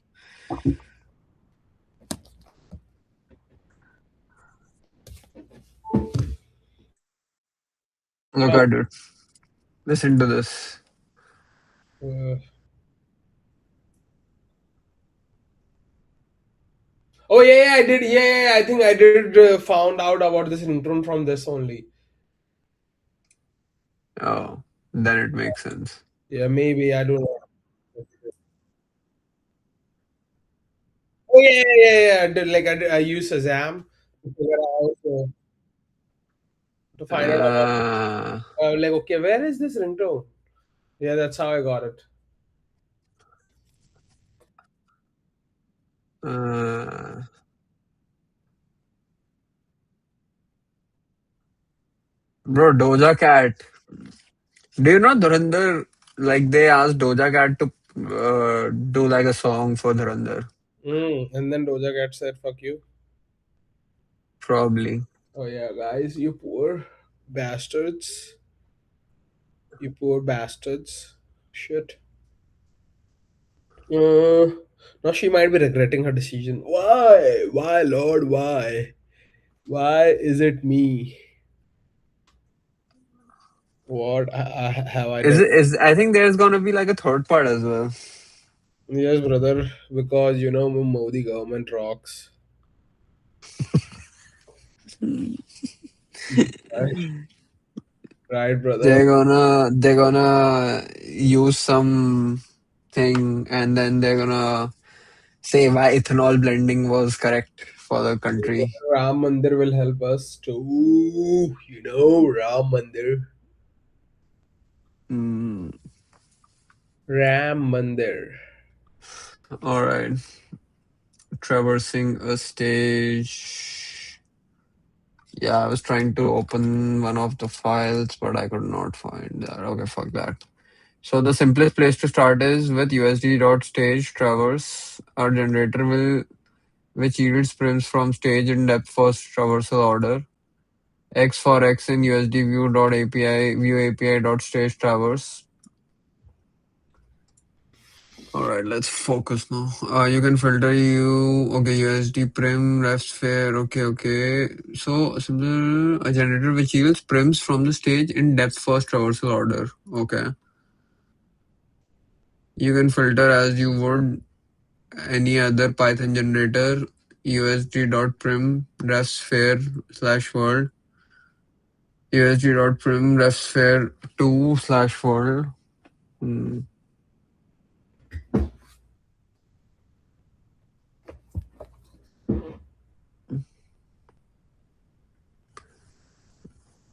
Look at it. Listen to this. Uh, oh yeah, yeah, I did. Yeah, yeah, yeah, I think I did found out about this intro from this only. Oh, then it makes sense. Yeah, maybe I don't know. Oh yeah, yeah, yeah, yeah. I use Shazam to figure out to find out about. Uh, Like, okay, where is this ringtone? Yeah, that's how I got it. uh, bro, Doja Cat. Do you know Dhurandhar? Like they asked Doja Cat to do like a song for Dhurandhar. And then Doja Cat said, "Fuck you." Probably. Oh yeah, guys, you poor bastards. You poor bastards. Shit. Uh, Now she might be regretting her decision. Why? Why, Lord? Why? Why is it me? What have I Is done? it? Is I think there's gonna be like a third part as well. Yes, brother, because Modi government rocks. Right, right, brother. They're gonna use some thing and then they're gonna say why ethanol blending was correct for the country. Ram Mandir will help us too. Ram Mandir. Mm, Ram Mandir. all right, traversing a stage. Yeah, I was trying to open one of the files, but I could not find that. Okay, fuck that. So the simplest place to start is with USD.stage traverse. Our generator will which yields prims from stage in depth first traversal order. X for X in USD view API dot stage traverse. All right, let's focus now. You can filter okay USD prim ref sphere. Okay. So simple a generator which yields prims from the stage in depth first traversal order. Okay. You can filter as you would any other Python generator. USD.prim ref sphere slash world. USD.prim ref sphere 2 slash world. Hmm.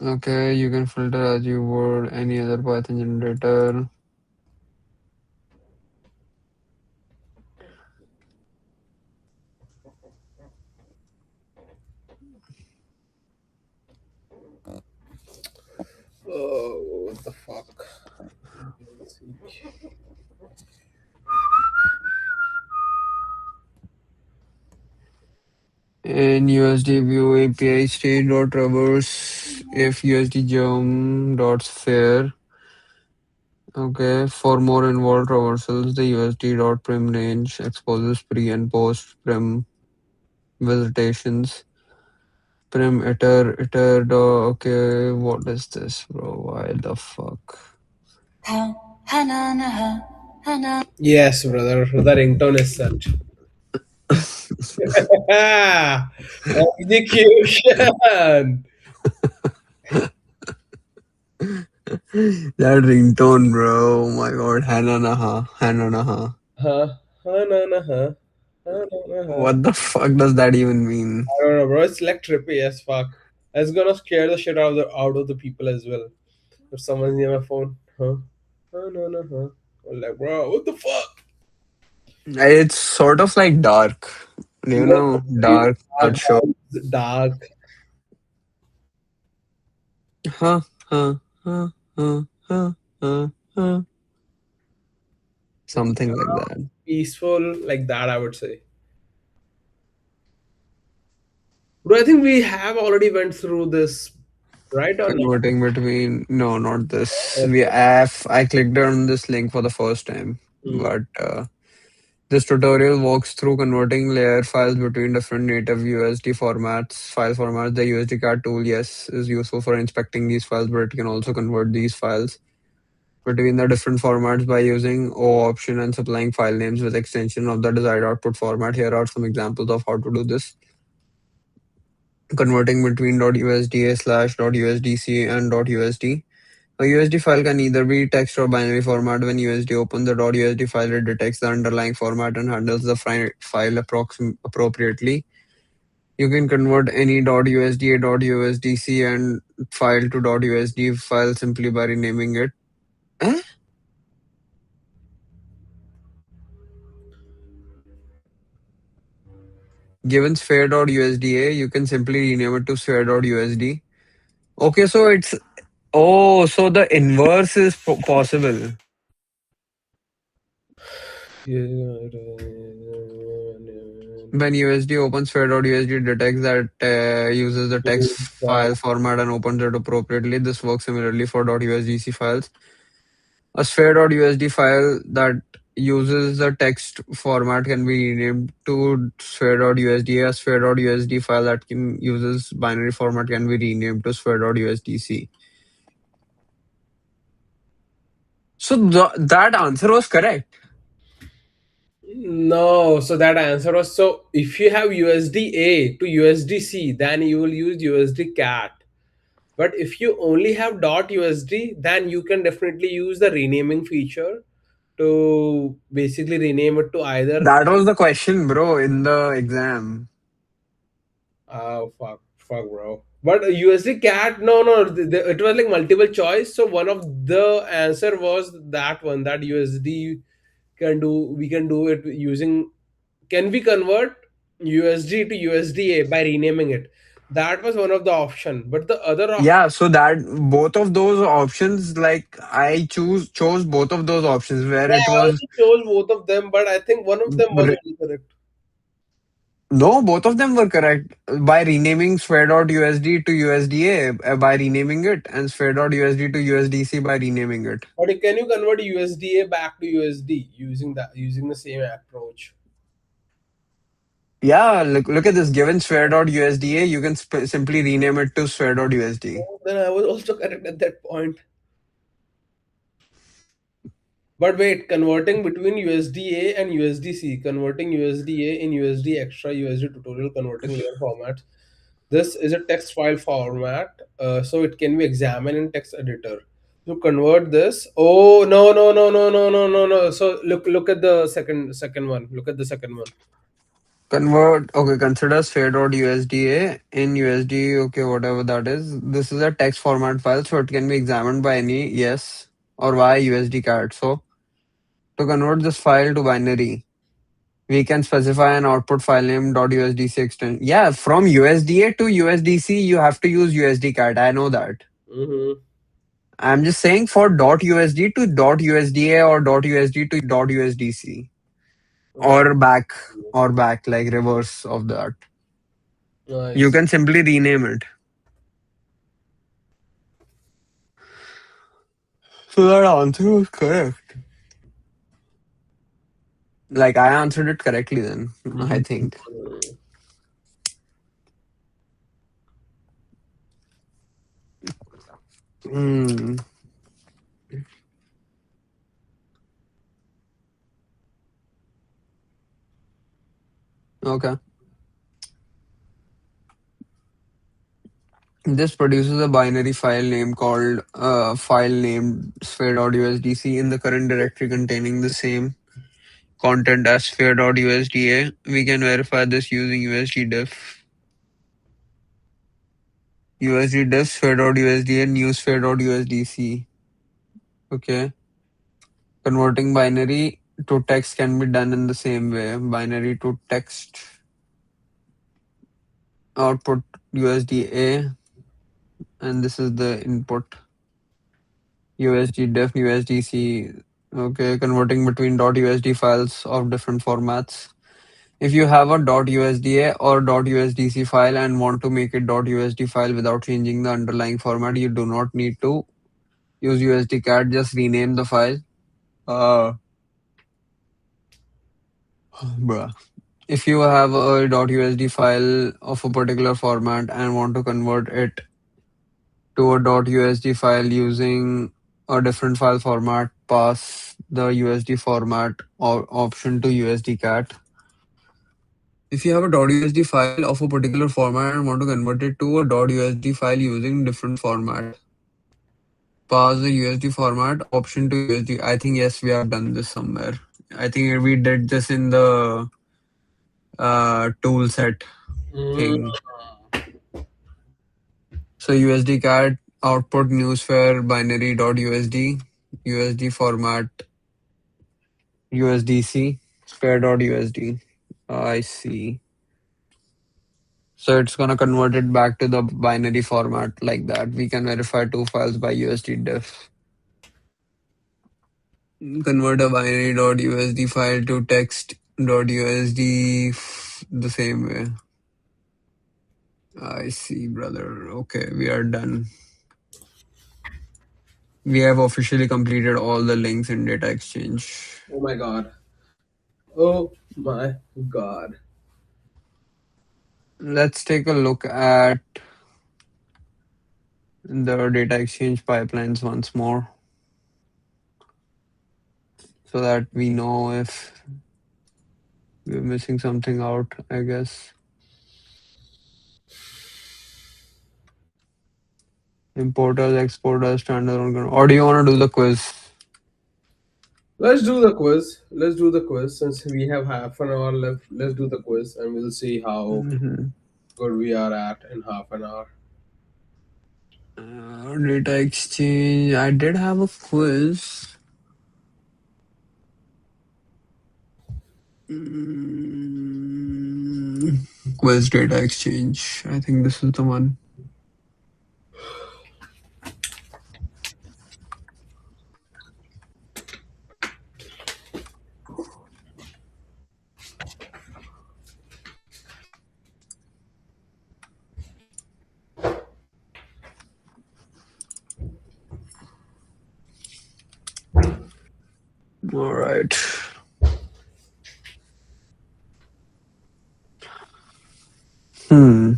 Okay, you can filter as you would any other Python generator. Oh, what the fuck? In USD view API state dot traverse if USD geom dot sphere. Okay, for more involved traversals, the USD dot prim range exposes pre and post prim visitations. Prim okay, what is this, bro? Why the fuck? Yes, brother. The ringtone is set. Execution. That ringtone, bro. Oh my god, Hananaha, Hananaha. Huh? no, no, huh. No, no, huh. What the fuck does that even mean? I don't know, bro. It's like trippy as fuck. It's gonna scare the shit out of the people as well. If someone's near my phone, huh? No, no, huh. I'm like, bro, what the fuck? It's sort of like dark. You Yeah, know, very dark, dark that show. vibes, dark. Huh, huh, huh, huh, huh, huh, huh. It's Something like that. peaceful, like that, I would say. Bro, I think we have already went through this, right or not? Converting between, no, not this. We Okay. have, I clicked on this link for the first time, Hmm. but this tutorial walks through converting layer files between different native USD formats, file formats. The USD card tool, yes, is useful for inspecting these files, but it can also convert these files between the different formats by using O option and supplying file names with extension of the desired output format. Here are some examples of how to do this. Converting between .usda slash .usdc and .usd. A USD file can either be text or binary format. When USD opens the .usd file, it detects the underlying format and handles the file appropriately. You can convert any .usda, .usdc and file to .usd file simply by renaming it. Eh? Given sphere.usda, you can simply rename it to sphere.usd. Okay, so it's oh, so the inverse is possible. When USD opens sphere.usd, detects that uses the text file format and opens it appropriately. This works similarly for .usdc files. A sphere.usd file that uses the text format can be renamed to sphere.usd. A sphere.usd file that can uses binary format can be renamed to sphere.usdc. So that answer was correct. No, so that answer was, so if you have USDA to USDC, then you will use USD cat. But if you only have .usd, then you can definitely use the renaming feature to basically rename it to either. That was the question, bro, in the exam. Oh fuck, bro. But USD cat, no, no, it was like multiple choice. So one of the answer was that one, that USD can do. We can do it using. Can we convert USD to USDA by renaming it? That was one of the option. But the other option, Yeah, so that both of those options, like I chose both of those options where yeah, it I was also chose both of them, but I think one of them was re- incorrect. no, both of them were correct by renaming sphere.usd to USDA by renaming it and sphere.usd to USDC by renaming it. But can you convert USDA back to USD using the same approach? Yeah, look at this. Given sphere.usda, you can simply rename it to sphere.usd. Oh, then I was also correct at that point. But wait, converting between USDA and USDC, converting USDA in USD extra USD tutorial, converting layer formats. This is a text file format, so it can be examined in text editor. To convert this, oh no no no no no no no no. So look at the second one. Look at the second one. Convert, okay, consider sphere.usda in USD, okay, whatever that is. This is a text format file, so it can be examined by any yes or y USD card. So to convert this file to binary, we can specify an output file name .usdc extension. Yeah, from USDA to USDC, you have to use USD card. I know that. Mm-hmm. I'm just saying for .usd to .usda or .usd to .usdc Okay. or back like reverse of that. You Nice. can simply rename it. So that answer was correct. Like I answered it correctly then, I think. Mm. Hmm. Okay. This produces a binary file name called file named sphere.usdc in the current directory containing the same content as sphere.usda. We can verify this using USD diff sphere.usda and new sphere.usdc. Okay. Converting binary to text can be done in the same way. Binary to text output USDA, and this is the input USD diff USDC. Okay, converting between .usd files of different formats. If you have a .usda or .usdc file and want to make it .usd file without changing the underlying format, you do not need to use USDCAT. Just rename the file. Uh, bruh. If you have a .usd file of a particular format and want to convert it to a .usd file using a different file format, pass the USD format or option to USDCAT. If you have a .usd file of a particular format and want to convert it to a .usd file using different format, pass the USD format option to USD. I think yes, we have done this somewhere. I think we did this in the tool set Mm, thing. So USDCAT output newsfare binary.usd, USD format USDC, spare.usd. I see. So it's gonna convert it back to the binary format like that. We can verify two files by USD diff. Convert a binary.usd file to text.usd the same way. I see, brother. Okay, we are done. We have officially completed all the links in data exchange. oh my god. Oh my god. Let's take a look at the data exchange pipelines once more so that we know if we're missing something out, I guess. Importers, exporters, standalone. Or do you want to do the quiz? Let's do the quiz. Let's do the quiz since we have half an hour left. Let's do the quiz and we'll see how Mhm. good we are at in half an hour. Data exchange. I did have a quiz. Mm, Quiz data exchange. I think this is the one. All right. Hmm.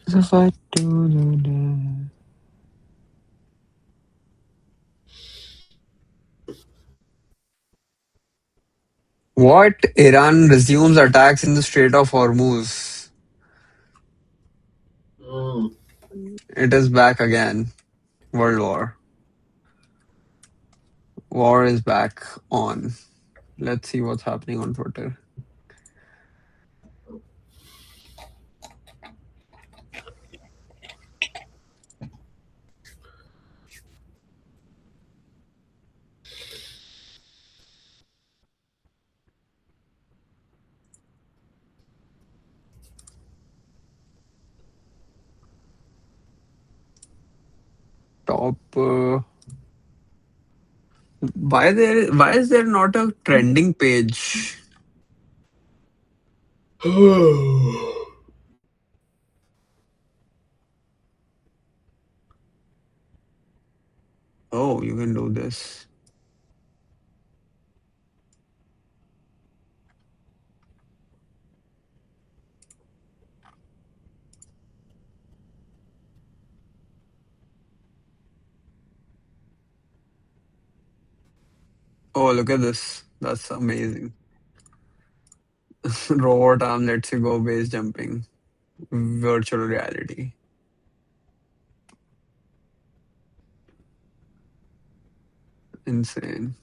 If I do that. What? Iran resumes attacks in the Strait of Hormuz. Mm. It is back again. World War. War is back on. Let's see what's happening on Twitter. Top. Why is there not a trending page? Oh, you can do this. Oh, look at this. That's amazing. Robot arm lets you go base jumping. Virtual reality. Insane.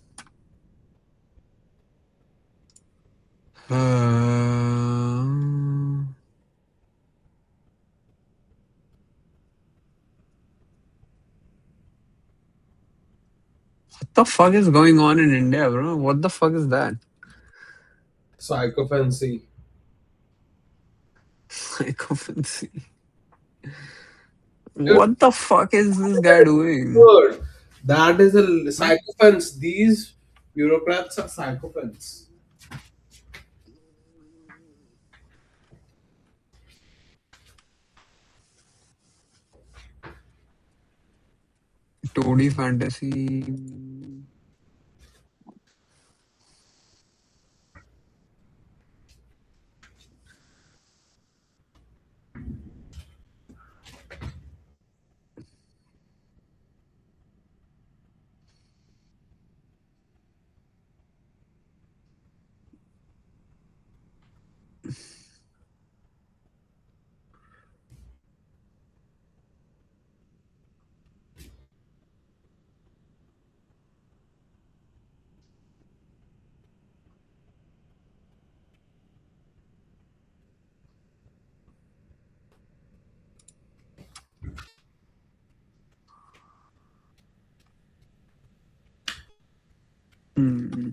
What the fuck is going on in India, bro? What the fuck is that? Psychophancy. Psychophancy. Dude, What the fuck is this guy doing? word. That is a psychopaths. These bureaucrats are psychopaths. 2D fantasy. Hmm.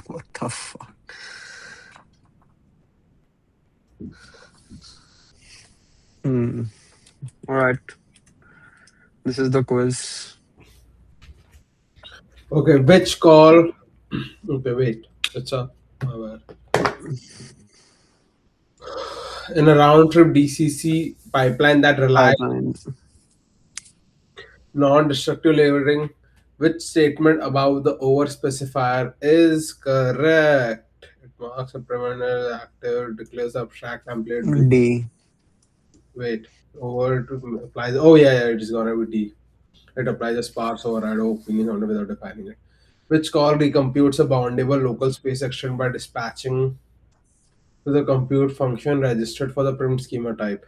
What the fuck? Hmm. All right. This is the quiz. Okay, which call? Okay, wait. It's a my bad. In a round trip DCC pipeline that relies Pipeline. non-destructive layering, which statement above the over specifier is correct? It marks a preliminary active, declares abstract template. D. Wait, over to applies. Oh yeah, yeah, it is gonna be D. It applies a sparse override of opinion on without defining it. Which call recomputes a boundable local space extent by dispatching to the compute function registered for the print schema type.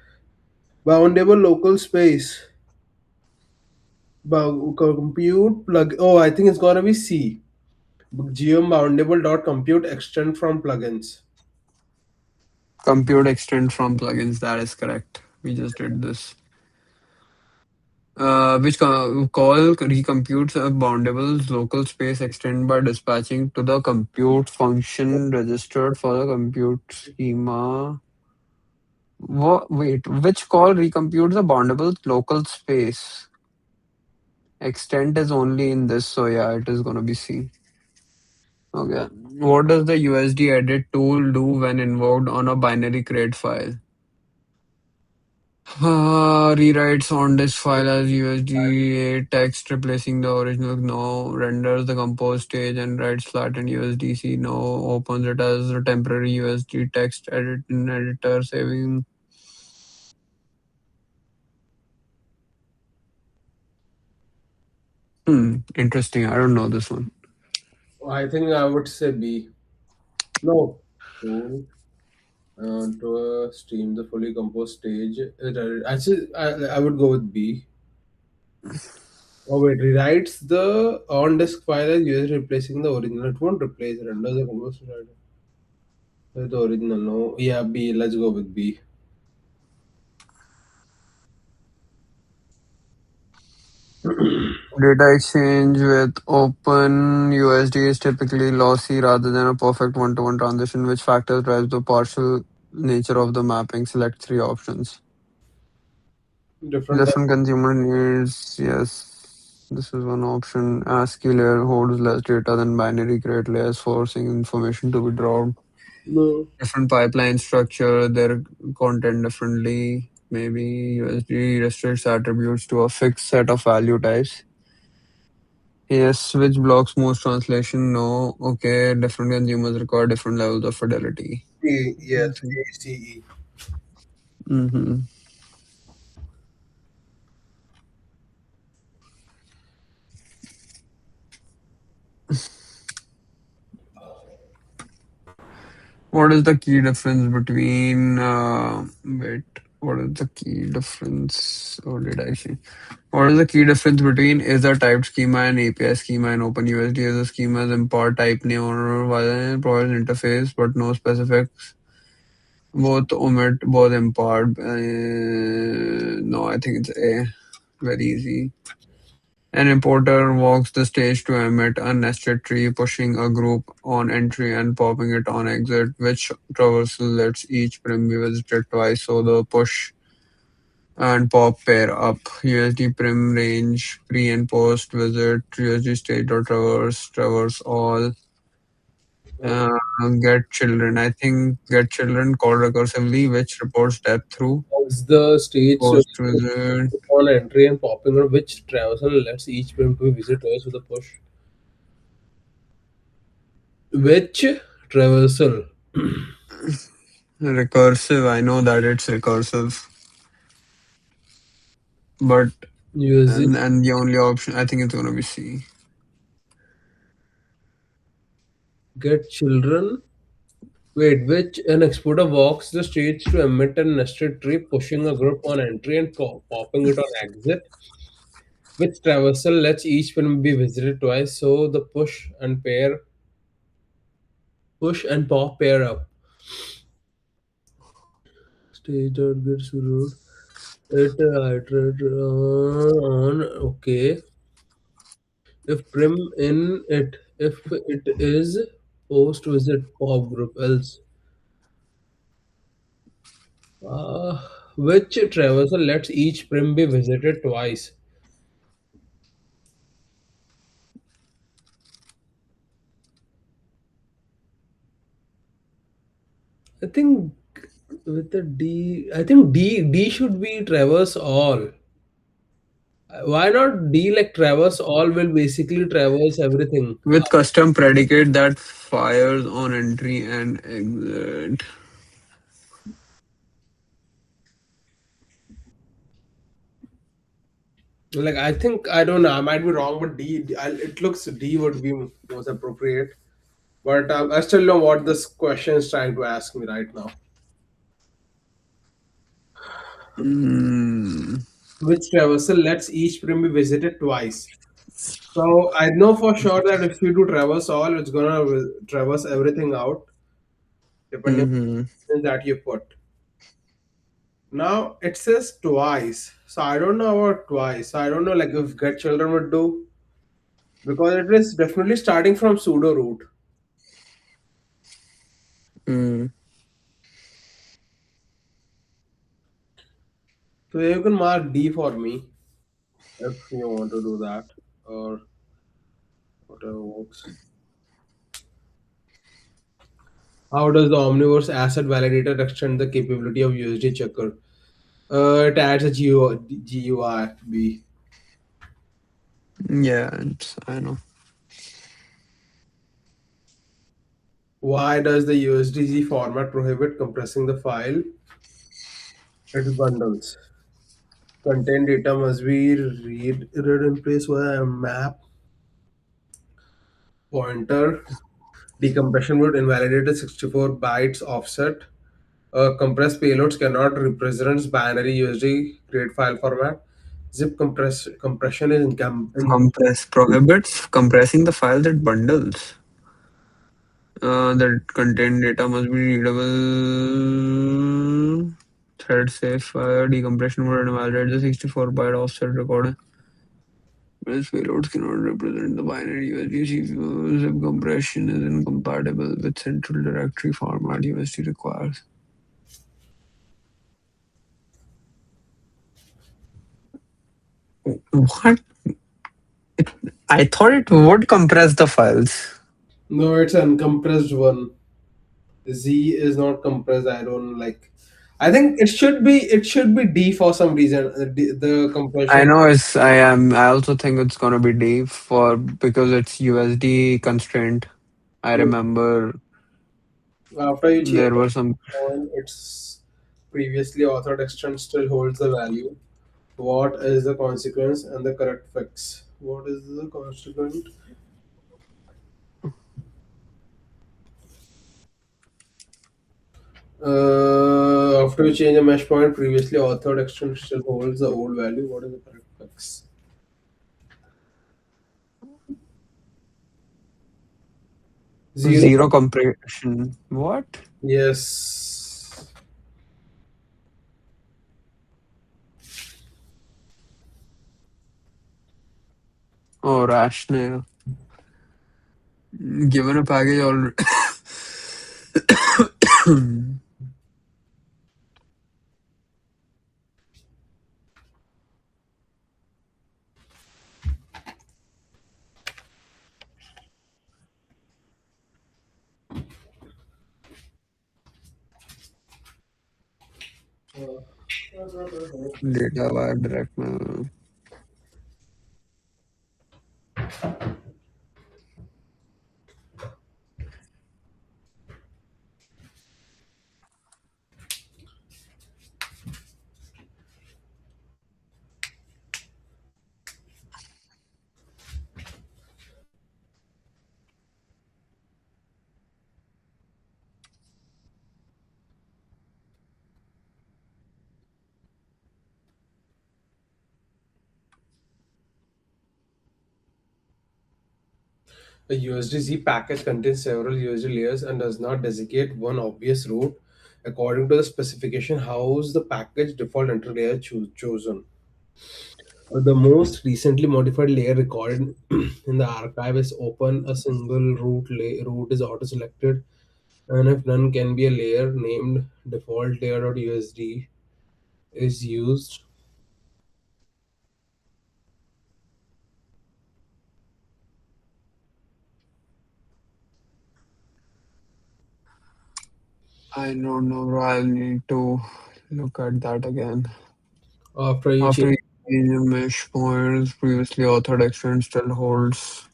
Boundable local space. Compute plug. Oh, I think it's gonna be C. Geom dot compute extend from plugins. Compute extend from plugins. That is correct. We just did this. Which call recomputes a boundable local space extend by dispatching to the compute function registered for the compute schema. Wait, which call recomputes a boundable local space? Extent is only in this, so yeah, it is gonna be C. Okay. What does the USD edit tool do when invoked on a binary crate file? Rewrites on this file as USD text replacing the original. No. Renders the compose stage and writes flattened USDC. No. Opens it as a temporary USD text edit in editor, saving. Interesting. I don't know this one. I think I would say B. No. Tool to stream the fully composed stage. Actually, I would go with B. Oh wait, rewrites the on disk file as US replacing the original. It won't replace it. Renders the composed the original. No. Yeah, B. Let's go with B. Data exchange with OpenUSD is typically lossy rather than a perfect one-to-one transition. Which factor drives the partial nature of the mapping? Select three options. Different type. Different consumer needs, yes. This is one option. ASCII layer holds less data than binary crate layers, forcing information to be dropped. No. Different pipeline structure, their content differently. Maybe USD restricts attributes to a fixed set of value types. Yes, which blocks most translation? No. Okay, different consumers require different levels of fidelity. Yes, Okay. ACE. Mm-hmm. What is the key difference between wait, what is the key difference? Or did I say? What is the key difference between is a typed schema and API schema and OpenUSD is a schema is import type name or while provides interface but no specifics. Both omit both import. No, I think it's A. Very easy. An importer walks the stage to emit a nested tree, pushing a group on entry and popping it on exit, which traversal lets each prim be visited twice, so the push and pop pair up. USD prim range, pre and post visit, USD state or traverse all. Uh, Get children. I think get children called recursively, which reports depth through As the stage post visit. on entry and popping on which traversal lets each prim to visit twice with a push. Which traversal Recursive. I know that it's recursive, but using and the only option I think it's gonna be C. get children? Wait, which an exporter walks the stage to emit a nested tree, pushing a group on entry and popping it on exit. Which traversal lets each pin be visited twice, so the push and pop pair up. Stage dot gets root. On okay. If prim in it, if it is post visit pop group else. Uh, which traversal lets each prim be visited twice? I think with the D, I think D should be traverse all. Why not D like traverse all will basically traverse everything. With custom predicate that fires on entry and exit. Like I think I don't know. I might be wrong, but it looks D would be most appropriate. But I still know what this question is trying to ask me right now. Mm, Which traversal lets each prim be visited twice? So I know for sure that if you do traverse all, it's gonna traverse everything out depending mm-hmm. on that you put. Now it says twice, so I don't know about twice. I don't know like if get children would do because it is definitely starting from pseudo root. Mm. So you can mark D for me if you want to do that or whatever works. How does the Omniverse Asset Validator extend the capability of USD Checker? It adds a GUI. Yeah, I know. Why does the USDG format prohibit compressing the file? Its bundles. Content data must be read in place via a map pointer. Decompression would invalidate a 64 bytes offset. Compressed payloads cannot represent binary USD grade file format. Compression is Compress prohibits compressing the file that bundles. That content data must be readable. Thread safe file decompression would invalidate the 64-byte offset recording. Whereas payloads cannot represent the binary USD CPU. Zip compression is incompatible with central directory format USD requires. What? I thought it would compress the files. No, it's uncompressed one. Z is not compressed. I don't like. I think it should be D for some reason. The I compression. know it's I am I also think it's gonna be D for because it's USD constraint. I Yeah. remember After you change there the were some point, its previously authored extent still holds the value. What is the consequence and the correct fix? What is the consequent? After you change a mesh point, previously authored extent still holds the old value. What is the correct fix? Zero. zero compression. What? Yes. Oh, rational. Given a package already. Data wire direct mail. A USDZ package contains several USD layers and does not designate one obvious route. According to the specification, how is the package default entry layer chosen? The most recently modified layer recorded in the archive is open. A single root is auto selected, and if none can be a layer named default layer.usd is used. I don't know, bro. I'll need to look at that again. After you change. After using mesh points, previously authored extent still holds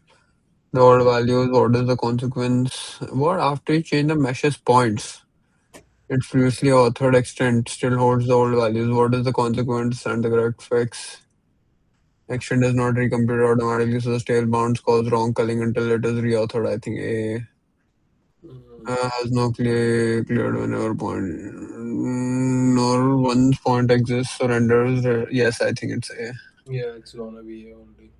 the old values. What is the consequence? What after you change the mesh's points? Its previously authored extent still holds the old values. What is the consequence and the correct fix? Extent is not recomputed automatically, so the stale bounds cause wrong culling until it is reauthored. I think A has no cleared whenever point nor once point exists surrenders. Yes, I think it's A. Yeah, it's gonna be only.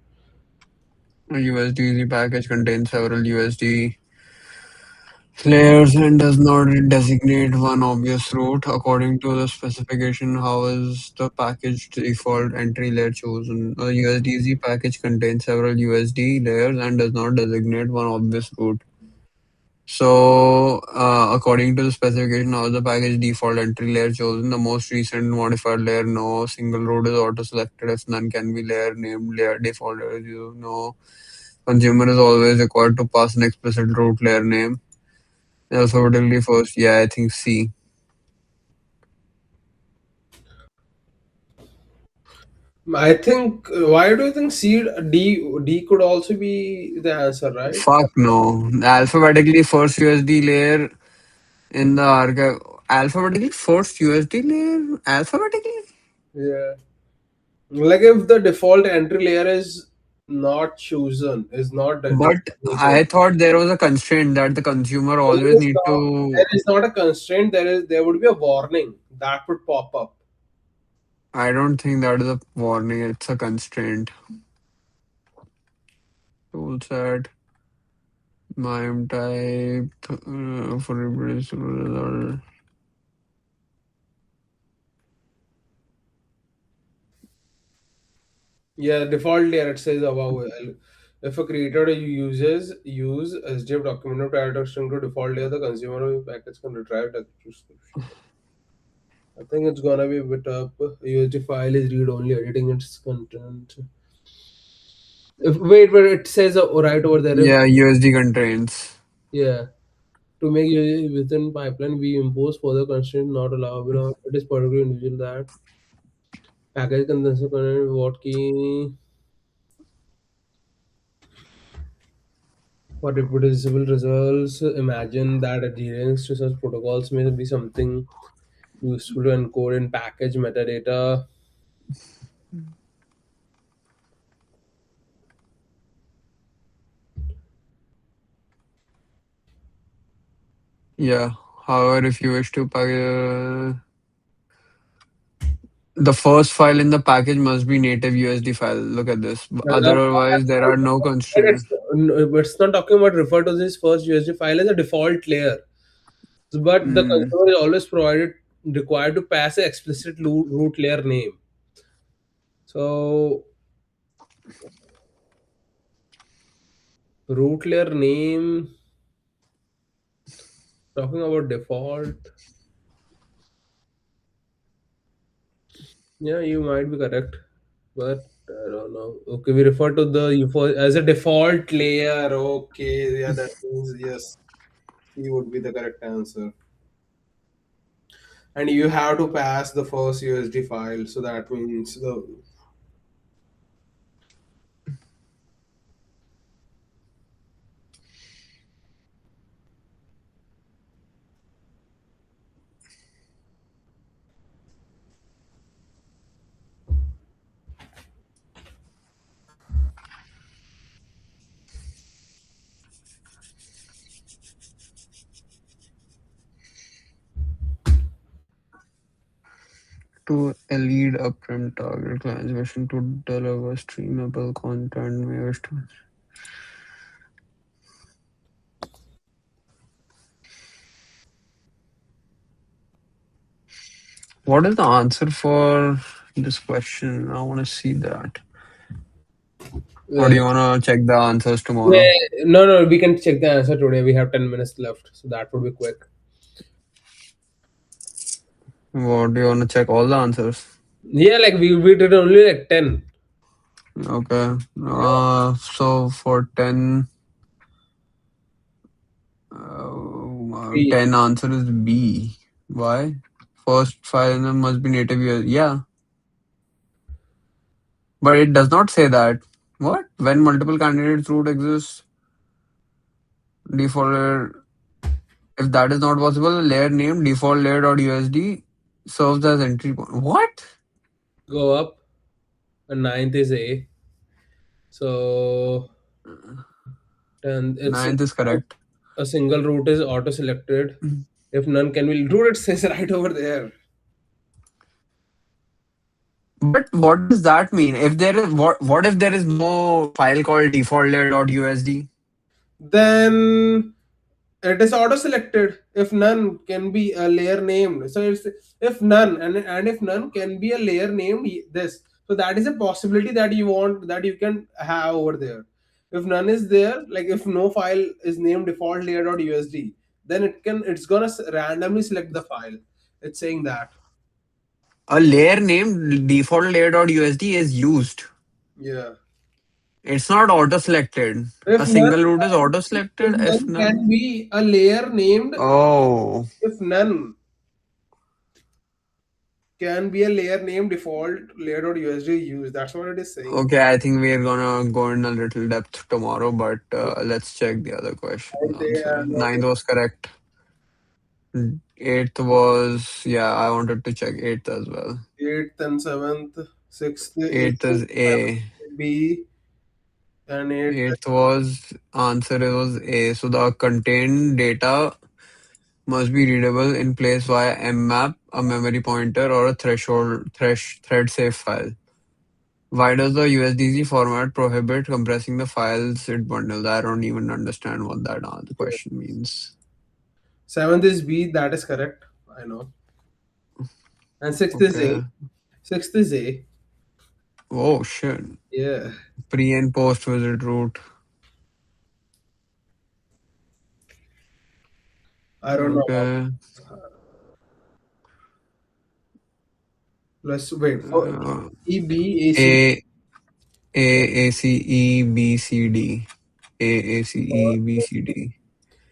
A USDZ package contains several USD layers and does not designate one obvious route. According to the specification, how is the package default entry layer chosen? A USDZ package contains several USD layers and does not designate one obvious route. So, according to the specification, how is the package default entry layer chosen? The most recent modified layer, no single route is auto selected if none can be layer named layer default. As you know, consumer is always required to pass an explicit route layer name. Alphabetically first, yeah, I think C. I think. Why do you think D could also be the answer, right? Fuck no. Alphabetically first USD layer in the archive. Alphabetically first USD layer? Alphabetically? Yeah. Like if the default entry layer is not chosen, is not But designated. I thought there was a constraint that the consumer There always is need not, to. there is not a constraint. There would be a warning that would pop up. I don't think that is a warning, it's a constraint. Tool set, MIME type, for reproducible result. Yeah, default layer it says above. If a creator use SDF document prior to string to default layer, the consumer of the package can retrieve the description. I think it's gonna be a bit up. USD file is read only, editing its content. Wait, it says right over there. If Yeah, USD constraints. yeah, to make USD within pipeline, we impose further constraint not allowable. It is particularly individual that package consumption content what key for reproducible results. Imagine that adherence to such protocols may be something useful to encode in package metadata. Yeah. However, if you wish to the first file in the package must be native USD file. Look at this. Otherwise, there are no constraints. It's not talking about refer to this first USD file as a default layer, but the Mm, consumer is always provided required to pass an explicit root layer name. So root layer name, talking about default. Yeah, you might be correct, but I don't know. Okay, we refer to the UFO as a default layer. Okay, yeah, that means yes, C would be the correct answer. And you have to pass the first USD file, so that means the to lead upfront target clients wishing to deliver streamable content may wish to. What is the answer for this question? I want to see that. Or uh, do you want to check the answers tomorrow? yeah, no, we can check the answer today. We have 10 minutes left, so that would be quick. What do you want to check all the answers? Yeah, like we did only like 10. Okay. Yeah. So for 10, B. 10 answer is B. Why? First file name must be native US. Yeah, but it does not say that. What? When multiple candidates root exists, default. If that is not possible, layer name default layer.usd serves as entry point. What? Go up. And ninth is A. So and it's Ninth is correct. a single root is auto selected. If none can be root, it says right over there. But what does that mean? If there is what if there is no file called default layer.usd? Then it is auto selected. If none can be a layer named. So it's if none and if none can be a layer named this. So that is a possibility that you want that you can have over there. If none is there, like if no file is named default layer.usd, then it's gonna randomly select the file. It's saying that. A layer named default layer.usd is used. Yeah. It's not auto selected. If A none single root is can, auto if selected. If none none. can be a layer named, Oh, if none can be a layer named default layer.usd use. That's what it is saying. okay. I think we are gonna go in a little depth tomorrow, but let's check the other question And they answer. are not Ninth was correct. Eighth was, yeah, I wanted to check eighth as well. eighth and seventh, sixth A, Eighth is A. seventh B, and eighth. Eighth was answer was A. So the contained data must be readable in place via mmap, a memory pointer, or a thread safe file. Why does the USDC format prohibit compressing the files it bundles? I don't even understand what that question means. Seventh is B. That is correct. I know. And sixth is A. Okay. Sixth is A. Oh shit. Yeah. Pre and post visit route. I don't know. Okay. Let's wait for Uh, E B A C. A A C E B C D. A C E B C D.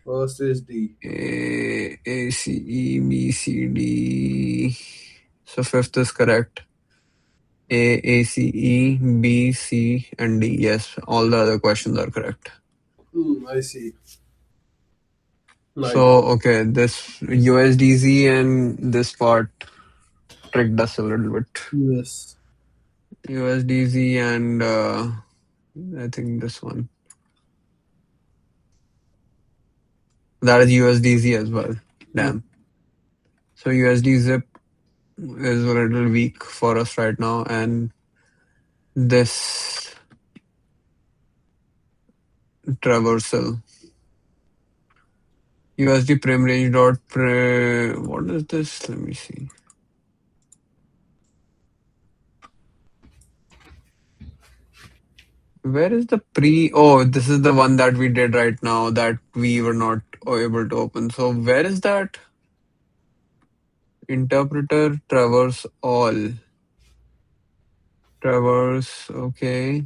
First is D. A C E B C D. So fifth is correct. A C E B C and D. Yes, all the other questions are correct. I see. So Nice. okay, this USDZ and this part tricked us a little bit. Yes. USDZ and I think this one. That is USDZ as well. Hmm. Damn. So USD zip is a little weak for us right now, and this traversal USD prim range dot what is this? Let me see. Where is the pre? Oh, this is the one that we did right now that we were not able to open. So where is that interpreter traverse all? Traverse, okay.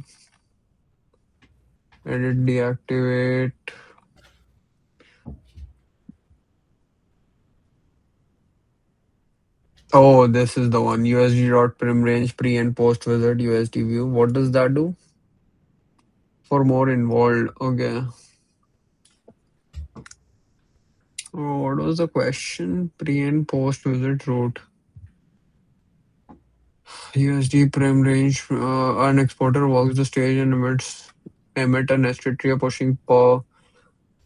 Edit, deactivate. Oh, this is the one. USD dot prim range pre and post wizard USD view. What does that do? For more involved. Okay. Oh, what was the question? Pre and post wizard route. USD prim range. An exporter walks the stage and emit a nested tree pushing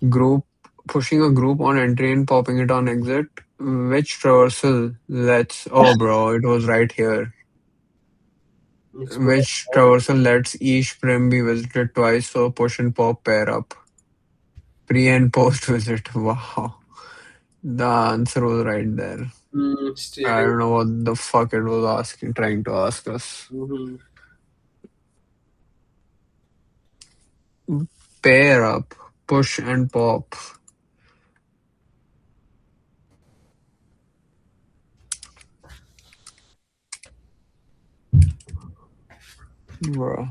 group pushing a group on entry and popping it on exit. Which traversal lets? Oh, bro, it was right here. Explore. Which traversal lets each prim be visited twice so push and pop pair up? Pre and post visit. Wow. The answer was right there. I Steering. don't know what the fuck it was trying to ask us. Mm-hmm. Pair up, push and pop. Bro.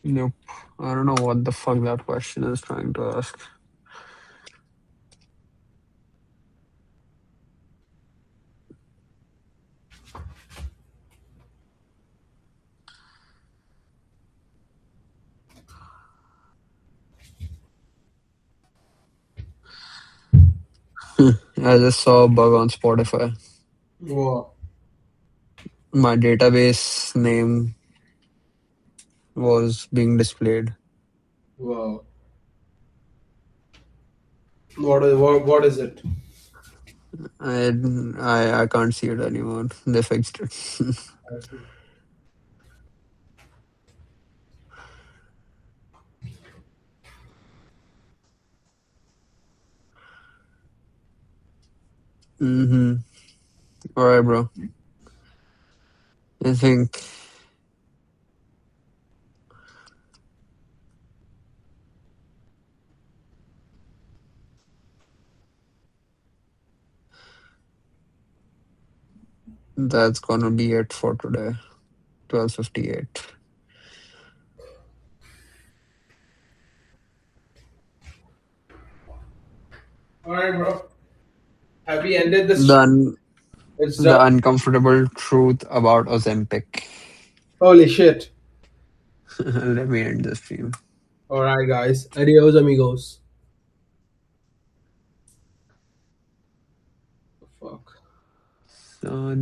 Nope. I don't know what the fuck that question is trying to ask. I just saw a bug on Spotify. Wow. My database name was being displayed. Wow. What is it? I can't see it anymore. They fixed it. I see. Mm-hmm. All right, bro. I think that's gonna be it for today. 12:58. All right, bro. Have we ended this? Then It's done. the uncomfortable truth about Ozempic. Holy shit. Let me end this stream. All right, guys. Adios, amigos. Fuck. So,